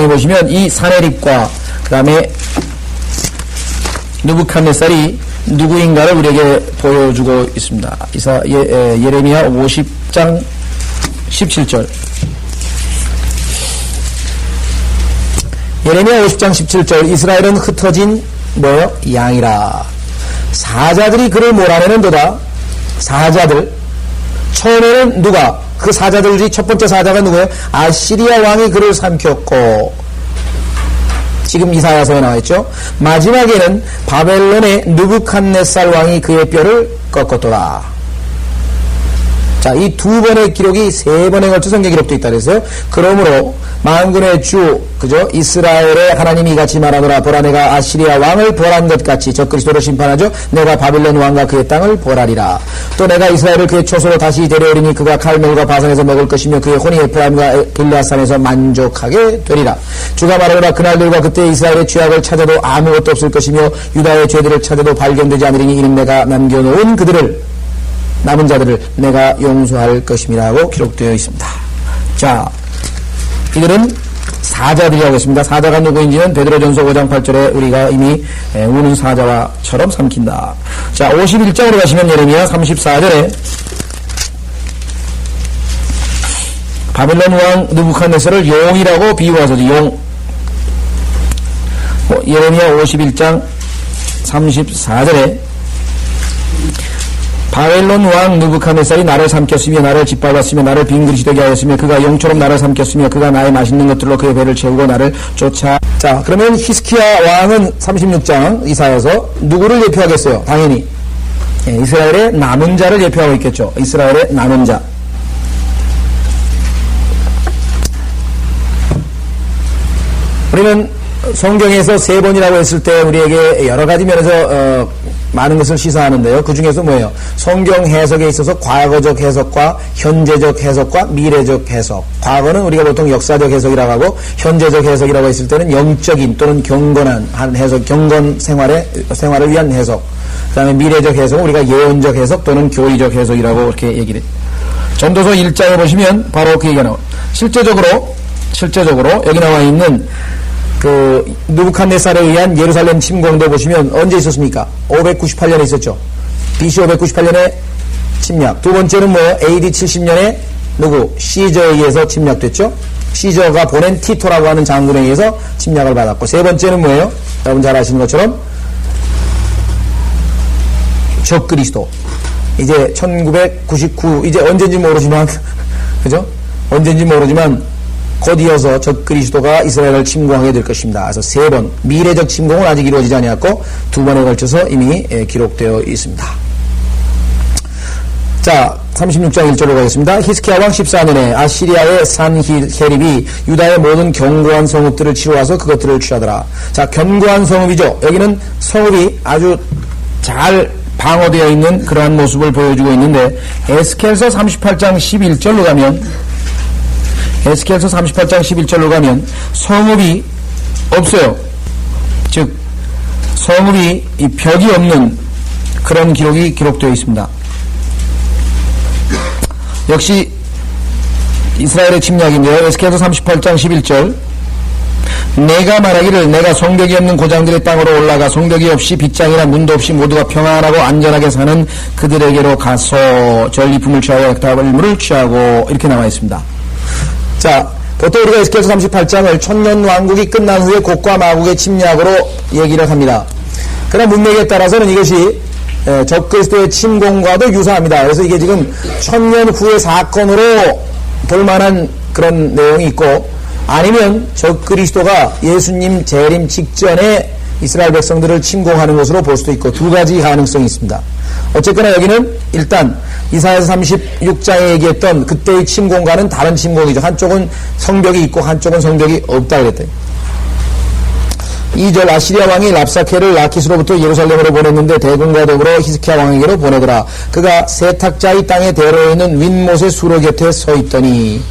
보시면 이 산헤립과 그 다음에 느부갓네살이 누구인가를 우리에게 보여주고 있습니다. 예레미야 50장 17절. 예레미야 50장 17절. 이스라엘은 흩어진 뭐예요? 양이라. 사자들이 그를 몰아내는도다. 사자들. 처음에는 누가? 그 사자들 중에 첫 번째 사자가 누구예요? 아시리아 왕이 그를 삼켰고, 지금 이사야서에 나와있죠. 마지막에는 바벨론의 느부갓네살 왕이 그의 뼈를 꺾었더라. 자, 이 2번의 기록이 3번에 걸쳐 성경에 기록되어 있다 그랬어요. 그러므로 만군의 주, 그죠? 이스라엘의 하나님이 이같이 말하노라. 보라, 내가 아시리아 왕을 벌한 것 같이 적그리스도로 심판하죠. 내가 바빌론 왕과 그의 땅을 벌하리라. 또 내가 이스라엘을 그의 초소로 다시 데려오리니 그가 칼멜과 바산에서 먹을 것이며 그의 혼이 에프라임과 길르앗산에서 만족하게 되리라. 주가 말하노라. 그날들과 그때 이스라엘의 죄악을 찾아도 아무것도 없을 것이며 유다의 죄들을 찾아도 발견되지 않으리니 이는 내가 남겨놓은 그들을, 남은 자들을 내가 용서할 것임이라고 기록되어 있습니다. 자, 이들은 사자들이라고 했습니다. 사자가 누구인지는 베드로전서 5장 8절에 우리가 이미 우는 사자와처럼 삼킨다. 자, 51장으로 가시면 예레미야 34절에 바벨론 왕 느부갓네살을 용이라고 비유하소서. 용. 예레미야 51장 34절에 바벨론 왕 느부갓네살이 나를 삼켰으며 나를 짓밟았으며 나를 빈 그릇이 되게 하였으며 그가 용처럼 나를 삼켰으며 그가 나의 맛있는 것들로 그의 배를 채우고 나를 쫓아. 자, 그러면 히스키야 왕은 36장 이사야서 누구를 예표하겠어요? 당연히 이스라엘의 남은 자를 예표하고 있겠죠. 이스라엘의 남은 자. 우리는 성경에서 세 번이라고 했을 때 우리에게 여러 가지 면에서 많은 것을 시사하는데요. 그 중에서 뭐예요? 성경 해석에 있어서 과거적 해석과 현재적 해석과 미래적 해석. 과거는 우리가 보통 역사적 해석이라고 하고, 현재적 해석이라고 했을 때는 영적인 또는 경건한 한 해석, 경건 생활을 위한 해석. 그 다음에 미래적 해석은 우리가 예언적 해석 또는 교리적 해석이라고 이렇게 얘기를 해요. 전도서 1장에 보시면 바로 그 얘기가 나와요. 실제적으로 여기 나와 있는 그 느부갓네살에 의한 예루살렘 침공도 보시면 언제 있었습니까? 598년에 있었죠. BC 598년에 침략. 두 번째는 뭐예요? AD 70년에 누구? 시저에 의해서 침략됐죠. 시저가 보낸 티토라고 하는 장군에 의해서 침략을 받았고, 세 번째는 뭐예요? 여러분 잘 아시는 것처럼 적그리스도. 이제 1999, 이제 언제인지 모르지만 그죠? 언제인지 모르지만 곧 이어서 적그리스도가 이스라엘을 침공하게 될 것입니다. 그래서 세 번, 미래적 침공은 아직 이루어지지 않았고 두 번에 걸쳐서 이미 기록되어 있습니다. 자, 36장 1절로 가겠습니다. 히스키야 왕 14년에 아시리아의 산헤립이 유다의 모든 견고한 성읍들을 치러 와서 그것들을 취하더라. 자, 견고한 성읍이죠. 여기는 성읍이 아주 잘 방어되어 있는 그러한 모습을 보여주고 있는데, 에스겔서 38장 11절로 가면 에스겔서 38장 11절로 가면 성읍이 없어요. 즉 성읍이 이 벽이 없는 그런 기록이 기록되어 있습니다. 역시 이스라엘의 침략인데요. 에스겔서 38장 11절, 내가 말하기를 내가 성벽이 없는 고장들의 땅으로 올라가 성벽이 없이 빗장이나 문도 없이 모두가 평안하고 안전하게 사는 그들에게로 가서 전리품을 취하여 액다물을 취하고, 이렇게 나와 있습니다. 자, 보통 우리가 에스겔서 38장을 천년왕국이 끝난 후에 곡과 마국의 침략으로 얘기를 합니다. 그러나 문맥에 따라서는 이것이 적그리스도의 침공과도 유사합니다. 그래서 이게 지금 천년 후의 사건으로 볼만한 그런 내용이 있고, 아니면 적그리스도가 예수님 재림 직전에 이스라엘 백성들을 침공하는 것으로 볼 수도 있고, 두 가지 가능성이 있습니다. 어쨌거나 여기는 일단 이사야서 36장에 얘기했던 그때의 침공과는 다른 침공이죠. 한쪽은 성벽이 있고 한쪽은 성벽이 없다 그랬대요. 2절, 아시리아 왕이 랍사케를 라키스로부터 예루살렘으로 보냈는데 대군과 더불어 히스키야 왕에게로 보내더라. 그가 세탁자의 땅에 대로에 있는 윗못의 수로 곁에 서 있더니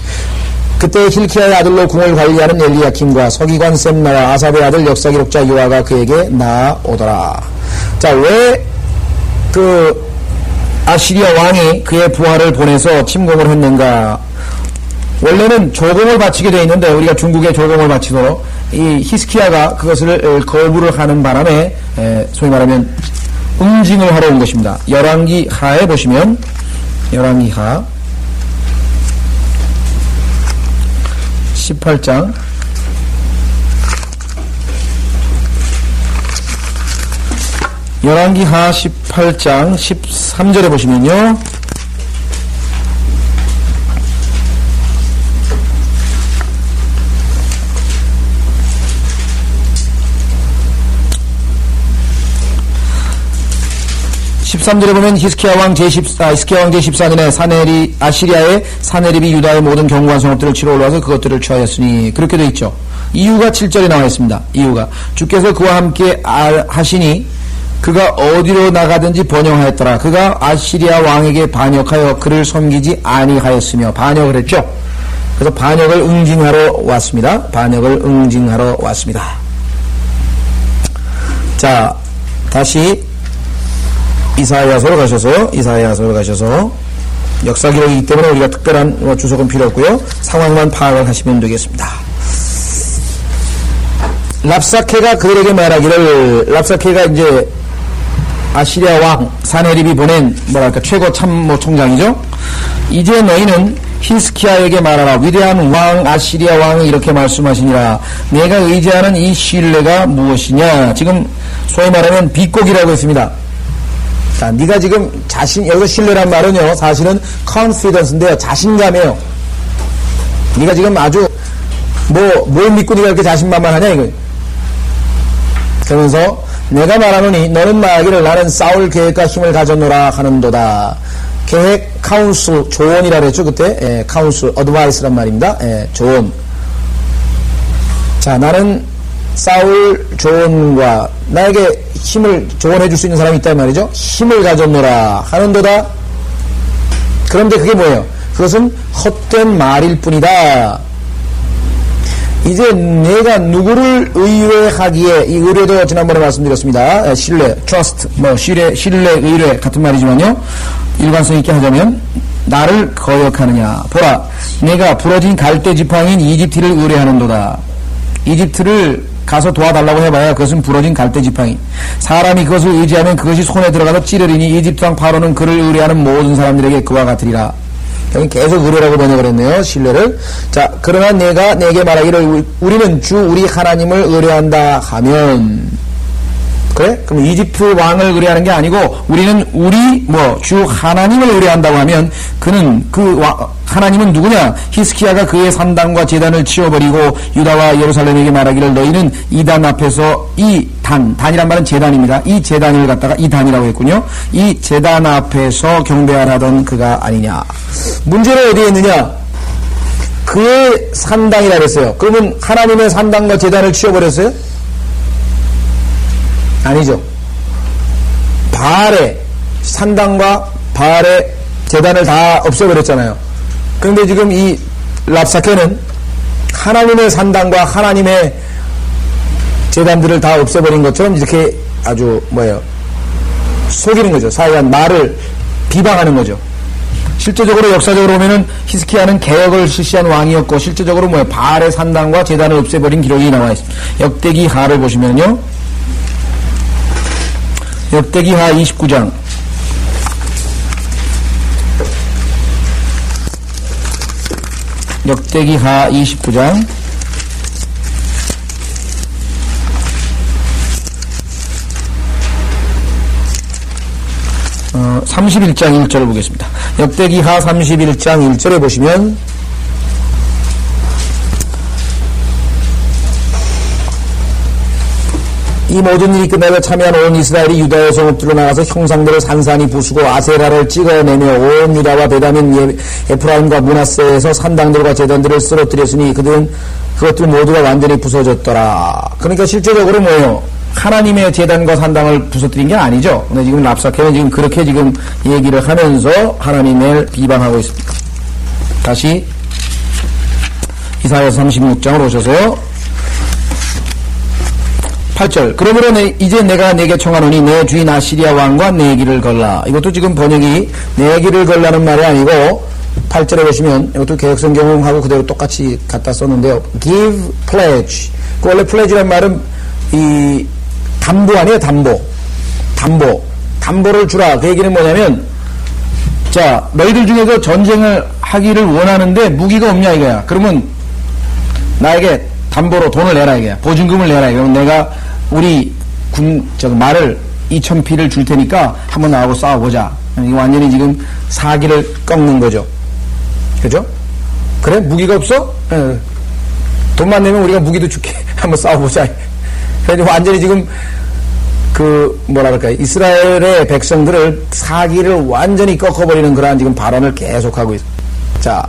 그때 힐키야의 아들로 궁을 관리하는 엘리야킴과 서기관 셈나와 아삽의 아들 역사기록자 요아가 그에게 나아오더라. 자, 왜 그 아시리아 왕이 그의 부하를 보내서 침공을 했는가? 원래는 조공을 바치게 되어 있는데, 우리가 중국에 조공을 바치도록 이 히스키야가 그것을 거부를 하는 바람에 소위 말하면 응징을 하러 온 것입니다. 열왕기 하에 보시면, 열왕기 하 18장 18장 13절에 보시면요, 13절에 보면 히스기야 왕 제14년에 아시리아의 사네립이 유다의 모든 견고한 성읍들을 치러 올라와서 그것들을 취하였으니 그렇게 되어 있죠. 이유가 7절에 나와 있습니다. 이유가 주께서 그와 함께 하시니 그가 어디로 나가든지 번영하였더라. 그가 아시리아 왕에게 반역하여 그를 섬기지 아니하였으며 반역을 했죠. 그래서 반역을 응징하러 왔습니다. 반역을 응징하러 왔습니다. 자, 다시 이사야서로 가셔서 역사 기록이기 때문에 우리가 특별한 주석은 필요 없고요. 상황만 파악을 하시면 되겠습니다. 랍사케가 그들에게 말하기를, 랍사케가 이제 아시리아 왕 사네립이 보낸 최고 참모 총장이죠. 이제 너희는 히스기야에게 말하라. 위대한 왕 아시리아 왕이 이렇게 말씀하시니라. 내가 의지하는 이 신뢰가 무엇이냐. 지금 소위 말하면 비꼬기라고 했습니다. 자, 네가 지금 여기서 신뢰란 말은요, 사실은 confidence인데요, 자신감이에요. 네가 지금 아주 뭘 믿고 네가 이렇게 자신만만하냐 이거. 그러면서 내가 말하노니 너는 말하기를 나는 싸울 계획과 힘을 가졌노라 하는도다. 계획, 카운슬, 조언이라 그랬죠 그때. 카운슬, 어드바이스란 말입니다. 조언. 자, 나는 싸울 조언과 나에게 힘을 조언해 줄 수 있는 사람이 있단 말이죠. 힘을 가졌노라 하는도다. 그런데 그게 뭐예요? 그것은 헛된 말일 뿐이다. 이제 내가 누구를 의뢰하기에, 이 의뢰도 지난번에 말씀드렸습니다. 신뢰, trust, 신뢰, 의뢰 같은 말이지만요. 일관성 있게 하자면 나를 거역하느냐. 보라, 내가 부러진 갈대 지팡이인 이집트를 의뢰하는도다. 이집트를 가서 도와달라고 해봐야 그것은 부러진 갈대 지팡이. 사람이 그것을 의지하면 그것이 손에 들어가서 찌르리니 이집트 왕 파로는 그를 의뢰하는 모든 사람들에게 그와 같으리라. 여기 계속 의뢰라고 번역을 했네요. 신뢰를. 자, 그러나 내가 내게 말하기를 우리는 주 우리 하나님을 의뢰한다 하면, 그래? 그럼 이집트 왕을 의뢰하는 게 아니고 우리는 주 하나님을 의뢰한다고 하면 그는 하나님은 누구냐? 히스기야가 그의 산당과 제단을 치워버리고 유다와 예루살렘에게 말하기를 너희는 이 단 앞에서 단이란 말은 제단입니다. 이 제단을 갖다가 이 단이라고 했군요. 이 제단 앞에서 경배하라던 그가 아니냐. 문제는 어디에 있느냐? 그의 산당이라 그랬어요. 그러면 하나님의 산당과 제단을 치워버렸어요? 아니죠. 바알의 산당과 바알의 제단을 다 없애버렸잖아요. 그런데 지금 이 랍사케는 하나님의 산당과 하나님의 제단들을 다 없애버린 것처럼 이렇게 아주 속이는 거죠. 사이한 말을 비방하는 거죠. 실제적으로 역사적으로 보면은 히스기야는 개혁을 실시한 왕이었고 실제적으로 바알의 산당과 제단을 없애버린 기록이 나와 있습니다. 역대기 하를 보시면요. 역대기하 29장 역대기하 29장 31장 1절을 보겠습니다. 역대기하 31장 1절에 보시면 이 모든 일이 끝나고 참여한 온 이스라엘이 유다의 성읍들로 나가서 형상들을 산산히 부수고 아세라를 찍어내며 온 유다와 베냐민 에프라임과 므낫세에서 산당들과 제단들을 쓰러뜨렸으니 그들은 그것들 모두가 완전히 부서졌더라. 그러니까 실제적으로 뭐예요? 하나님의 제단과 산당을 부서뜨린 게 아니죠. 근데 지금 랍사케는 지금 그렇게 지금 얘기를 하면서 하나님을 비방하고 있습니다. 다시 이사야서 36장으로 오셔서요. 8절. 그러므로 이제 내가 내게 청하노니 내 주인 아시리아 왕과 내 길을 걸라. 이것도 지금 번역이 내 길을 걸라는 말이 아니고 8절에 보시면 이것도 개혁성경하고 그대로 똑같이 갖다 썼는데요. Give pledge. 그 원래 pledge란 말은 이 담보 아니에요. 담보를 주라. 그 얘기는 뭐냐면 자, 너희들 중에서 전쟁을 하기를 원하는데 무기가 없냐 이거야. 그러면 나에게 담보로 돈을 내라 이거야. 보증금을 내라. 그러면 내가 우리 말을 2,000피를 줄 테니까 한번 나하고 싸워보자. 이거 완전히 지금 사기를 꺾는 거죠. 그죠? 그래? 무기가 없어? 돈만 내면 우리가 무기도 줄게. 한번 싸워보자. 그래서 완전히 지금 이스라엘의 백성들을 사기를 완전히 꺾어버리는 그러한 지금 발언을 계속하고 있어요. 자,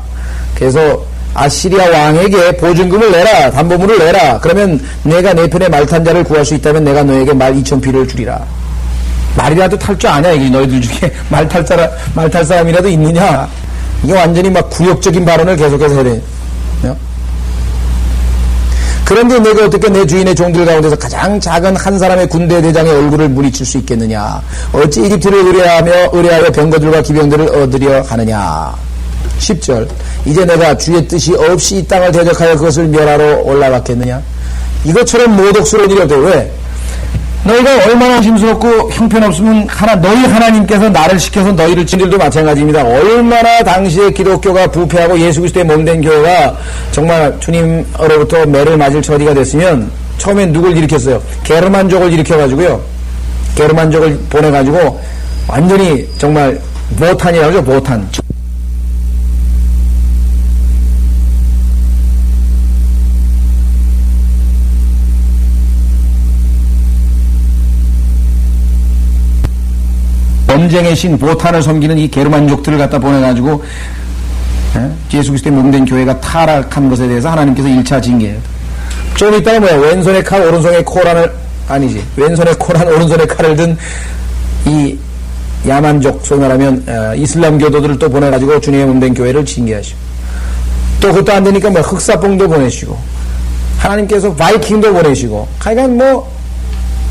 그래서 아시리아 왕에게 보증금을 내라, 담보물을 내라. 그러면 내가 내 편에 말 탄 자를 구할 수 있다면 내가 너에게 말 2,000匹를 주리라. 말이라도 탈 줄 아냐, 이게 너희들 중에 말 탈 사람이라도 있느냐? 이게 완전히 막 굴욕적인 발언을 계속해서 해야 돼. 그런데 내가 어떻게 내 주인의 종들 가운데서 가장 작은 한 사람의 군대 대장의 얼굴을 물리칠 수 있겠느냐? 어찌 이집트를 의뢰하여 병거들과 기병들을 얻으려 하느냐? 10절. 이제 내가 주의 뜻이 없이 이 땅을 대적하여 그것을 멸하러 올라갔겠느냐? 이것처럼 모독스러운 일이 없대요. 왜? 너희가 얼마나 심스럽고 형편없으면 너희 하나님께서 나를 시켜서 너희를 진들도 마찬가지입니다. 얼마나 당시에 기독교가 부패하고 예수 그리스도의 몸된 교회가 정말 주님으로부터 매를 맞을 처리가 됐으면 처음엔 누굴 일으켰어요? 게르만족을 일으켜가지고요. 게르만족을 보내가지고 완전히 정말 보탄이라고 하죠. 보탄. 전쟁의 신 보탄을 섬기는 이 게르만족들을 갖다 보내가지고 예수 그리스도의 몸된 교회가 타락한 것에 대해서 하나님께서 1차 징계예요. 좀 이따가 뭐야? 왼손에 칼 오른손에 코란을 아니지. 왼손에 코란 오른손에 칼을 든 이 야만족, 소위 말하면 이슬람 교도들을 또 보내가지고 주님의 몸된 교회를 징계하시고, 또 그것도 안 되니까 뭐 흑사봉도 보내시고, 하나님께서 바이킹도 보내시고, 하여간 뭐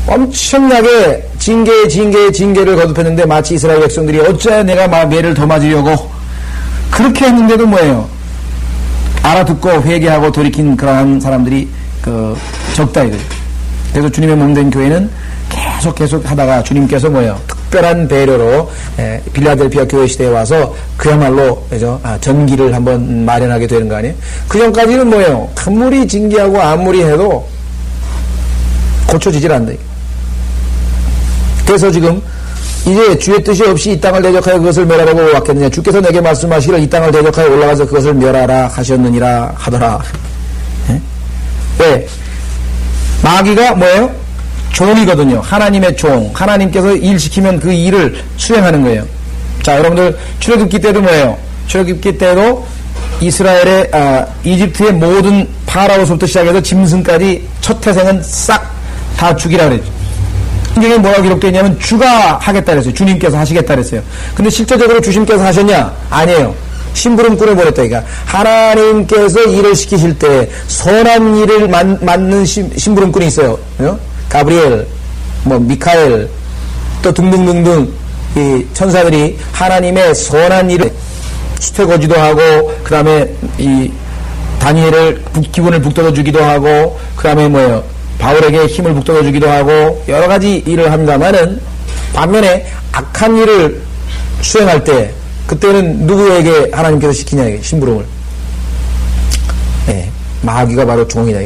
엄청나게 징계를 거듭했는데, 마치 이스라엘 백성들이 어째 내가 매를 더 맞으려고 그렇게 했는데도 뭐예요? 알아듣고 회개하고 돌이킨 그러한 사람들이 적다 이거죠. 그래서 주님의 몸된 교회는 계속 하다가 주님께서 뭐예요? 특별한 배려로 빌라델피아 교회 시대에 와서 그야말로 전기를 한번 마련하게 되는 거 아니에요? 그 전까지는 뭐예요? 아무리 징계하고 아무리 해도 고쳐지질 않는다. 그래서 지금 이제 주의 뜻이 없이 이 땅을 대적하여 그것을 멸하라고 왔겠느냐? 주께서 내게 말씀하시기를 이 땅을 대적하여 올라가서 그것을 멸하라 하셨느니라 하더라. 왜? 마귀가 뭐예요? 종이거든요. 하나님의 종. 하나님께서 일 시키면 그 일을 수행하는 거예요. 자, 여러분들 출애굽기 때도 뭐예요? 출애굽기 때도 이스라엘의 이집트의 모든 파라오서부터 시작해서 짐승까지 첫 태생은 싹 다 죽이라 그랬죠. 성경에 뭐가 기록되어 있냐면 주가 하겠다 그랬어요. 주님께서 하시겠다 그랬어요. 근데 실제적으로 주님께서 하셨냐? 아니에요. 심부름꾼을 보냈다. 그러니까 하나님께서 일을 시키실 때 선한 일을 맡는 심부름꾼이 있어요. 가브리엘, 미카엘, 또 등등등등 이 천사들이 하나님의 선한 일을 수태고지도 하고, 그 다음에 이 다니엘을 기분을 북돋워 주기도 하고, 그 다음에 바울에게 힘을 북돋워 주기도 하고 여러 가지 일을 합니다만은, 반면에 악한 일을 수행할 때 그때는 누구에게 하나님께서 시키냐, 심부름을. 마귀가 바로 종이다.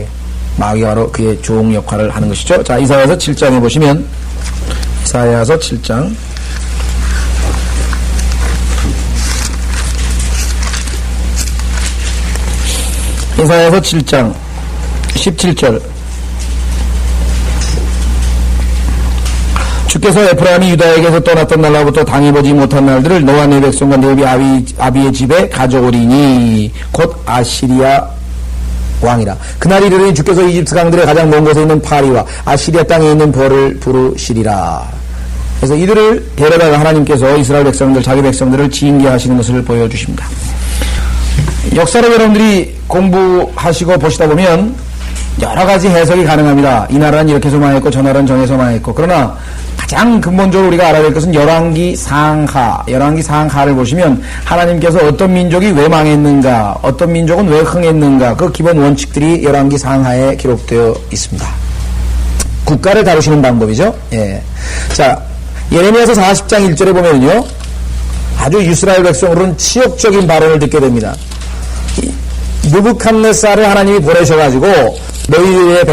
마귀가 바로 그의 종 역할을 하는 것이죠. 자, 이사야서 7장에 보시면, 이사야서 7장 이사야서 7장 17절. 주께서 에프라임이 유다에게서 떠났던 날로부터 당해보지 못한 날들을 너와 네 백성과 네 아비의 집에 가져오리니 곧 아시리아 왕이라. 그날이 이르니 주께서 이집트 강들의 가장 먼 곳에 있는 파리와 아시리아 땅에 있는 벌을 부르시리라. 그래서 이들을 데려다가 하나님께서 이스라엘 백성들, 자기 백성들을 징계하시는 것을 보여주십니다. 역사를 여러분들이 공부하시고 보시다 보면 여러 가지 해석이 가능합니다. 이 나라는 이렇게 해서 망했고 저 나라는 저래서 망했고. 그러나 가장 근본적으로 우리가 알아야 될 것은 열왕기 상하를 보시면 하나님께서 어떤 민족이 왜 망했는가, 어떤 민족은 왜 흥했는가, 그 기본 원칙들이 열왕기 상하에 기록되어 있습니다. 국가를 다루시는 방법이죠. 예. 자, 예레미야서 40장 1절에 보면요, 아주 이스라엘 백성으로는 치욕적인 발언을 듣게 됩니다. 느부갓네살을 하나님이 보내셔가지고 너희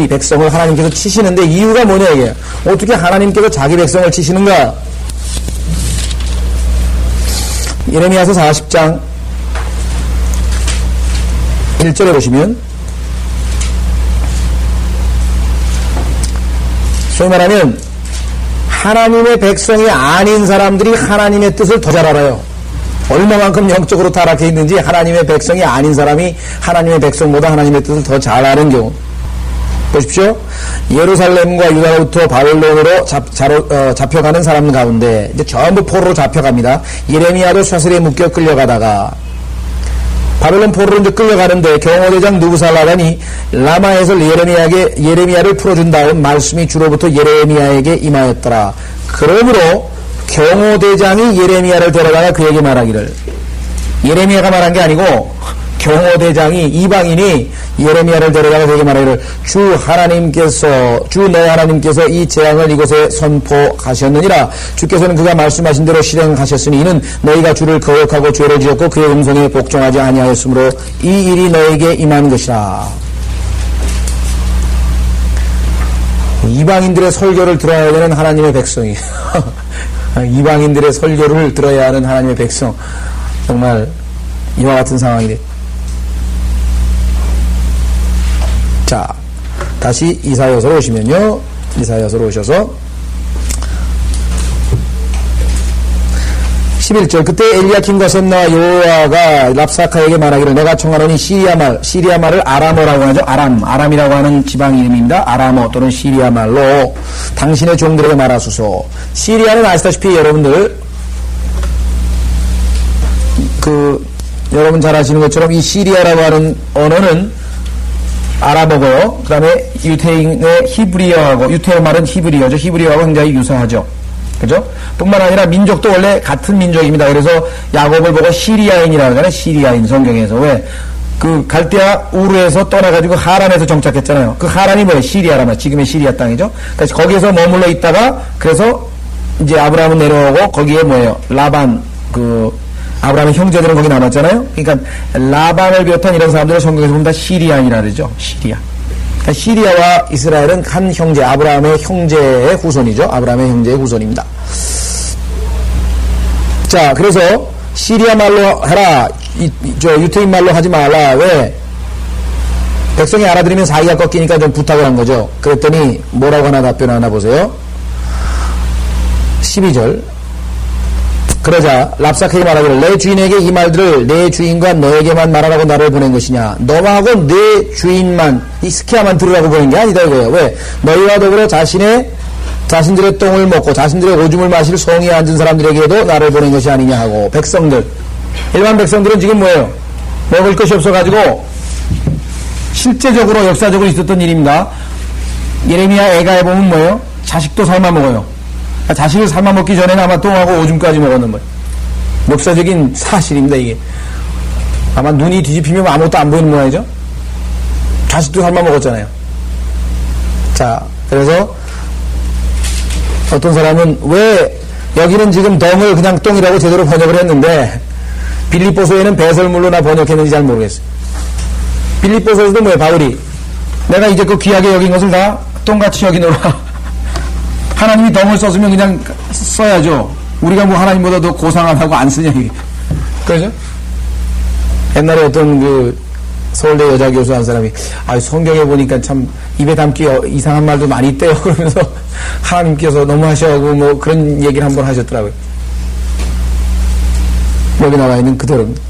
백성을 하나님께서 치시는데 이유가 뭐냐 이게. 어떻게 하나님께서 자기 백성을 치시는가? 예레미야서 40장 1절에 보시면, 소위 말하면 하나님의 백성이 아닌 사람들이 하나님의 뜻을 더 잘 알아요. 얼마만큼 영적으로 타락해 있는지 하나님의 백성이 아닌 사람이 하나님의 백성보다 하나님의 뜻을 더 잘 아는 경우. 보십시오. 예루살렘과 유다로부터 바벨론으로 잡혀가는 사람 가운데 이제 전부 포로로 잡혀갑니다. 예레미야도 사슬에 묶여 끌려가다가 바벨론 포로로 이제 끌려가는데 경호대장 느부살라단이 라마에서 예레미야를 풀어준 다음 말씀이 주로부터 예레미야에게 임하였더라. 그러므로 경호대장이 예레미야를 데려다가 그에게 말하기를, 예레미야가 말한 게 아니고 경호대장이, 이방인이 예레미야를 데려다가 그에게 말하기를, 주 너의 하나님께서 이 재앙을 이곳에 선포하셨느니라. 주께서는 그가 말씀하신 대로 실행하셨으니 이는 너희가 주를 거역하고 죄를 지었고 그의 음성에 복종하지 아니하였으므로 이 일이 너에게 임한 것이라. 이방인들의 설교를 들어야 되는 하나님의 백성이 이방인들의 설교를 들어야 하는 하나님의 백성, 정말 이와 같은 상황이 돼. 자, 다시 이사야서로 오시면요. 이사야서로 오셔서 11절. 그때 엘리야킴과 셈나와 요아가 랍사카에게 말하기를, 내가 청하노니 시리아 말을 아람어라고 하죠. 아람이라고 하는 지방 이름입니다. 아람어 또는 시리아 말로 당신의 종들에게 말하소서. 시리아는 아시다시피 여러분들 여러분 잘 아시는 것처럼 이 시리아라고 하는 언어는 아랍어고요. 그 다음에 유태인의 히브리어하고, 유태어 말은 히브리어죠. 히브리어하고 굉장히 유사하죠. 그죠? 뿐만 아니라 민족도 원래 같은 민족입니다. 그래서 야곱을 보고 시리아인이라고 하잖아요. 시리아인, 성경에서. 왜? 갈대아 우르에서 떠나가지고 하란에서 정착했잖아요. 그 하란이 뭐예요? 시리아라면 지금의 시리아 땅이죠. 그래서 거기에서 머물러 있다가, 그래서 이제 아브라함은 내려오고, 거기에 뭐예요? 라반, 아브라함의 형제들은 거기 남았잖아요. 그러니까 라반을 비롯한 이런 사람들을 성경에서 보면 다 시리아인이라 그러죠. 시리아. 그러니까 시리아와 이스라엘은 한 형제, 아브라함의 형제의 후손이죠. 아브라함의 형제의 후손입니다. 자, 그래서 시리아 말로 해라. 유태인 말로 하지 말라. 왜? 백성이 알아들으면 사기가 꺾이니까 좀 부탁을 한 거죠. 그랬더니 뭐라고 하나 답변하나 보세요. 12절. 그러자 랍사케가 말하기를, 내 주인에게 이 말들을 내 주인과 너에게만 말하라고 나를 보낸 것이냐. 너하고 내 주인만, 이 스키야만 들으라고 보낸 게 아니다 이거예요. 왜? 너희와 더불어 자신들의 똥을 먹고 자신들의 오줌을 마실 성에 앉은 사람들에게도 나를 보낸 것이 아니냐 하고. 백성들, 일반 백성들은 지금 뭐예요? 먹을 것이 없어가지고 실제적으로 역사적으로 있었던 일입니다. 예레미야 애가에 보면 뭐예요? 자식도 삶아 먹어요. 자식을 삶아 먹기 전에는 아마 똥하고 오줌까지 먹었는 거예요. 역사적인 사실입니다, 이게. 아마 눈이 뒤집히면 아무것도 안 보이는 모양이죠? 자식도 삶아 먹었잖아요. 자, 그래서 어떤 사람은 왜 여기는 지금 덩을 그냥 똥이라고 제대로 번역을 했는데 빌립보서에는 배설물로나 번역했는지 잘 모르겠어요. 빌립보서에서도 뭐예요? 바울이 내가 이제 그 귀하게 여긴 것을 다 똥같이 여기노라. 하나님이 덩을 썼으면 그냥 써야죠. 우리가 뭐 하나님보다 더 고상하다고 안 쓰냐, 이게. 그러죠? 옛날에 어떤 서울대 여자 교수 한 사람이, 성경에 보니까 참 입에 담기 이상한 말도 많이 있대요. 그러면서 하나님께서 너무 하셔하고 뭐 그런 얘기를 한번 하셨더라고요. 여기 나와 있는 그대로입니다.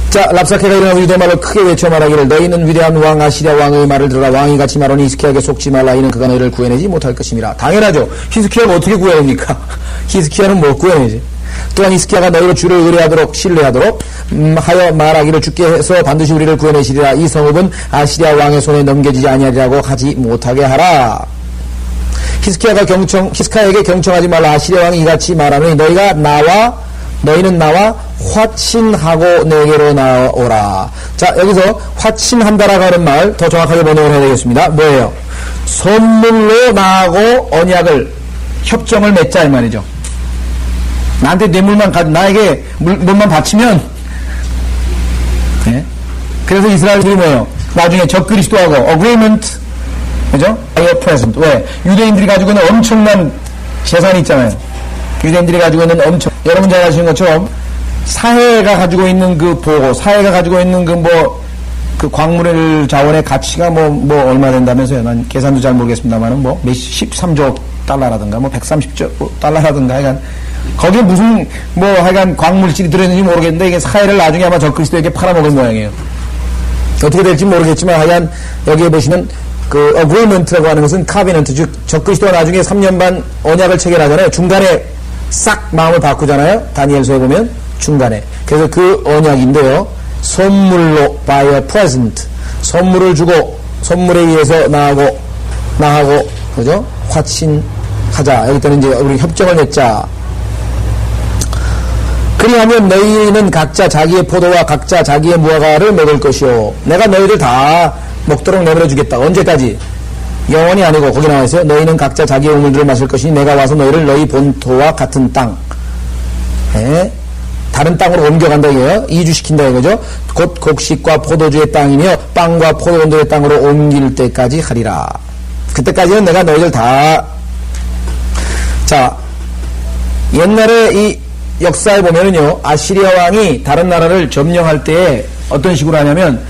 자, 랍사케가 일어나서 유대 말로 크게 외쳐 말하기를, 너희는 위대한 왕 아시리아 왕의 말을 들으라. 왕이 같이 말하니 히스키야에게 속지 말라. 이는 그가 너희를 구해내지 못할 것임이라. 당연하죠. 히스키야가 어떻게 구해냅니까? 히스키야는 못 구해내지. 또한 히스키야가 너희로 주를 의뢰하도록 신뢰하도록 하여 말하기를, 주께서 반드시 우리를 구해내시리라. 이 성읍은 아시리아 왕의 손에 넘겨지지 아니하리라고 하지 못하게 하라. 히스키야에게 경청하지 말라. 아시리아 왕이 이같이 말하노니 너희는 나와 화친하고 내게로 나오라. 자, 여기서 화친한다라고 하는 말 더 정확하게 번역을 해야 되겠습니다. 뭐예요? 선물로 나하고 언약을, 협정을 맺자 이 말이죠. 나한테 나에게 물만 바치면, 네? 그래서 이스라엘들이 뭐예요? 나중에 적그리스도하고 agreement, 그죠? by your present. 왜? 유대인들이 가지고 있는 엄청난 재산이 있잖아요. 유대인들이 가지고 있는 여러분 잘 아시는 것처럼 사회가 가지고 있는 사회가 가지고 있는 그 광물 자원의 가치가 얼마 된다면서요. 난 계산도 잘 모르겠습니다만은 13조 달러라든가 뭐 130달러라든가 하여간 거기에 무슨 뭐 하여간 광물질이 들어있는지 모르겠는데 이게 사해를 나중에 아마 적그리스도에게 팔아먹을 모양이에요. 어떻게 될지 모르겠지만 하여간 여기에 보시면 그 어그리먼트라고 하는 것은 카비넌트, 즉 적그리스도가 나중에 3년 반 언약을 체결하잖아요. 중간에 싹 마음을 바꾸잖아요. 다니엘서에 보면 중간에. 그래서 그 언약인데요. 선물로 by a present, 선물을 주고 선물에 의해서 나하고 그죠? 화친하자. 여기 때는 이제 우리 협정을 맺자. 그리하면 너희는 각자 자기의 포도와 각자 자기의 무화과를 먹을 것이요. 내가 너희를 다 먹도록 내버려 주겠다. 언제까지? 영원히 아니고 거기 나와 있어요. 너희는 각자 자기의 우물들을 마실 것이니 내가 와서 너희를 너희 본토와 같은 땅, 다른 땅으로 옮겨간다 이거예요. 이주시킨다 이거죠. 곧 곡식과 포도주의 땅이며 빵과 포도원들의 땅으로 옮길 때까지 하리라. 그때까지는 내가 너희들 다. 자, 옛날에 이 역사에 보면은요, 아시리아 왕이 다른 나라를 점령할 때에 어떤 식으로 하냐면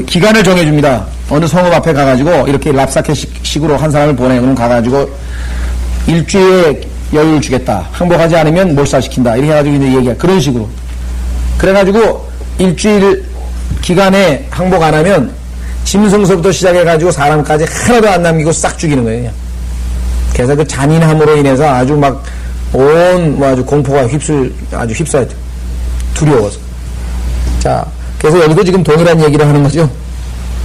기간을 정해줍니다. 어느 성읍 앞에 가가지고 이렇게 랍사케식으로 한 사람을 보내. 그럼 가가지고 일주일의 여유를 주겠다. 항복하지 않으면 몰살시킨다. 이렇게 해가지고 이제 얘기해. 그런 식으로. 그래가지고 일주일 기간에 항복 안 하면 짐승서부터 시작해가지고 사람까지 하나도 안 남기고 싹 죽이는 거예요. 그래서 그 잔인함으로 인해서 아주 막 아주 공포가 아주 휩싸여. 두려워서. 자, 그래서 여기도 지금 동일한 얘기를 하는 거죠.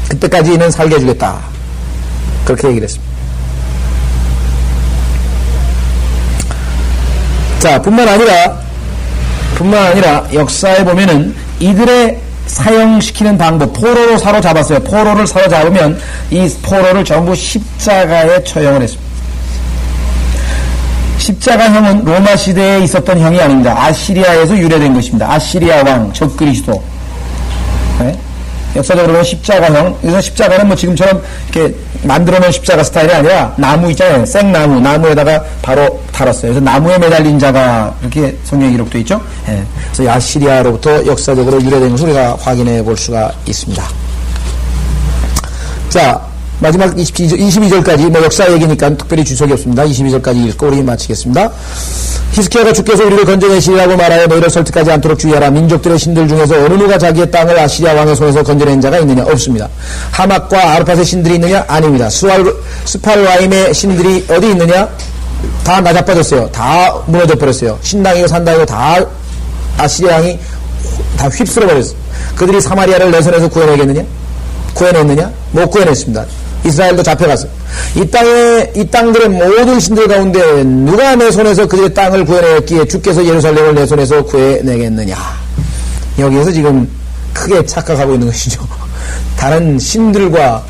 그때까지는 살게 해주겠다. 그렇게 얘기를 했습니다. 자, 뿐만 아니라 역사에 보면은 이들의 사형시키는 방법, 포로로 사로잡았어요. 포로를 사로잡으면 이 포로를 전부 십자가에 처형을 했습니다. 십자가형은 로마 시대에 있었던 형이 아닙니다. 아시리아에서 유래된 것입니다. 아시리아 왕, 적그리스도. 네? 역사적으로 보면 십자가형, 그래서 십자가는 뭐 지금처럼 이렇게 만들어놓은 십자가 스타일이 아니라 나무 있잖아요. 생나무, 나무에다가 바로 달았어요. 그래서 나무에 매달린 자가 이렇게 성경에 기록되어 있죠. 네. 그래서 아시리아로부터 역사적으로 유래된 것을 우리가 확인해 볼 수가 있습니다. 자, 마지막 22절까지 뭐 역사 얘기니까 특별히 주석이 없습니다. 22절까지 읽고 우리 마치겠습니다. 히스기야가 주께서 우리를 건져내시리라고 말하여 너희를 설득하지 않도록 주의하라. 민족들의 신들 중에서 어느 누가 자기의 땅을 아시리아 왕의 손에서 건져낸 자가 있느냐? 없습니다. 하막과 아르팟의 신들이 있느냐? 아닙니다. 스팔와임의 신들이 어디 있느냐? 다 나자빠졌어요. 다 무너져 버렸어요. 신당이고 산당이고 다 아시리아 왕이 다 휩쓸어 버렸어요. 그들이 사마리아를 내 손에서 구해내겠느냐? 구해냈느냐? 못 구해냈습니다. 이스라엘도 잡혀갔어요. 이 땅들의 모든 신들 가운데 누가 내 손에서 그들의 땅을 구해내었기에 주께서 예루살렘을 내 손에서 구해내겠느냐. 여기에서 지금 크게 착각하고 있는 것이죠. 다른 신들과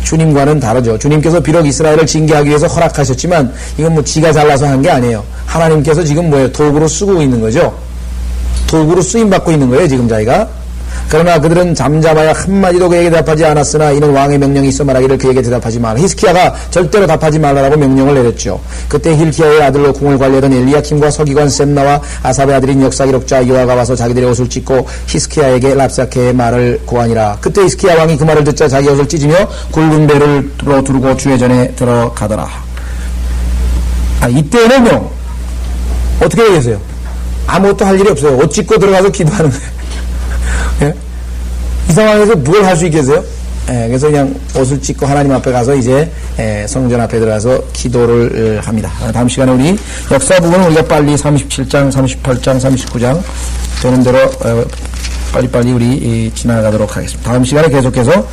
주님과는 다르죠. 주님께서 비록 이스라엘을 징계하기 위해서 허락하셨지만 이건 뭐 지가 잘나서 한 게 아니에요. 하나님께서 지금 뭐예요? 도구로 쓰고 있는 거죠. 도구로 쓰임받고 있는 거예요. 지금 자기가. 그러나 그들은 잠잠하여 한마디도 그에게 대답하지 않았으나 이는 왕의 명령이 있어 말하기를 그에게 대답하지 말라. 히스기야가 절대로 답하지 말라라고 명령을 내렸죠. 그때 힐키야의 아들로 궁을 관리하던 엘리야킴과 서기관 셈나와 아삽의 아들인 역사기록자 요아가 와서 자기들의 옷을 찢고 히스기야에게 랍사케의 말을 고하니라. 그때 히스기야 왕이 그 말을 듣자 자기 옷을 찢으며 굵은 배를 두르고 주의 전에 들어가더라. 이때는요 어떻게 되겠어요? 아무것도 할 일이 없어요. 옷 찢고 들어가서 기도하는 거예요. 예? 이 상황에서 뭘 할 수 있겠어요? 그래서 그냥 옷을 찢고 하나님 앞에 가서 이제 성전 앞에 들어가서 기도를 합니다. 다음 시간에 우리 역사 부분은 우리가 빨리 37장, 38장, 39장 되는 대로 빨리빨리 우리 지나가도록 하겠습니다. 다음 시간에 계속해서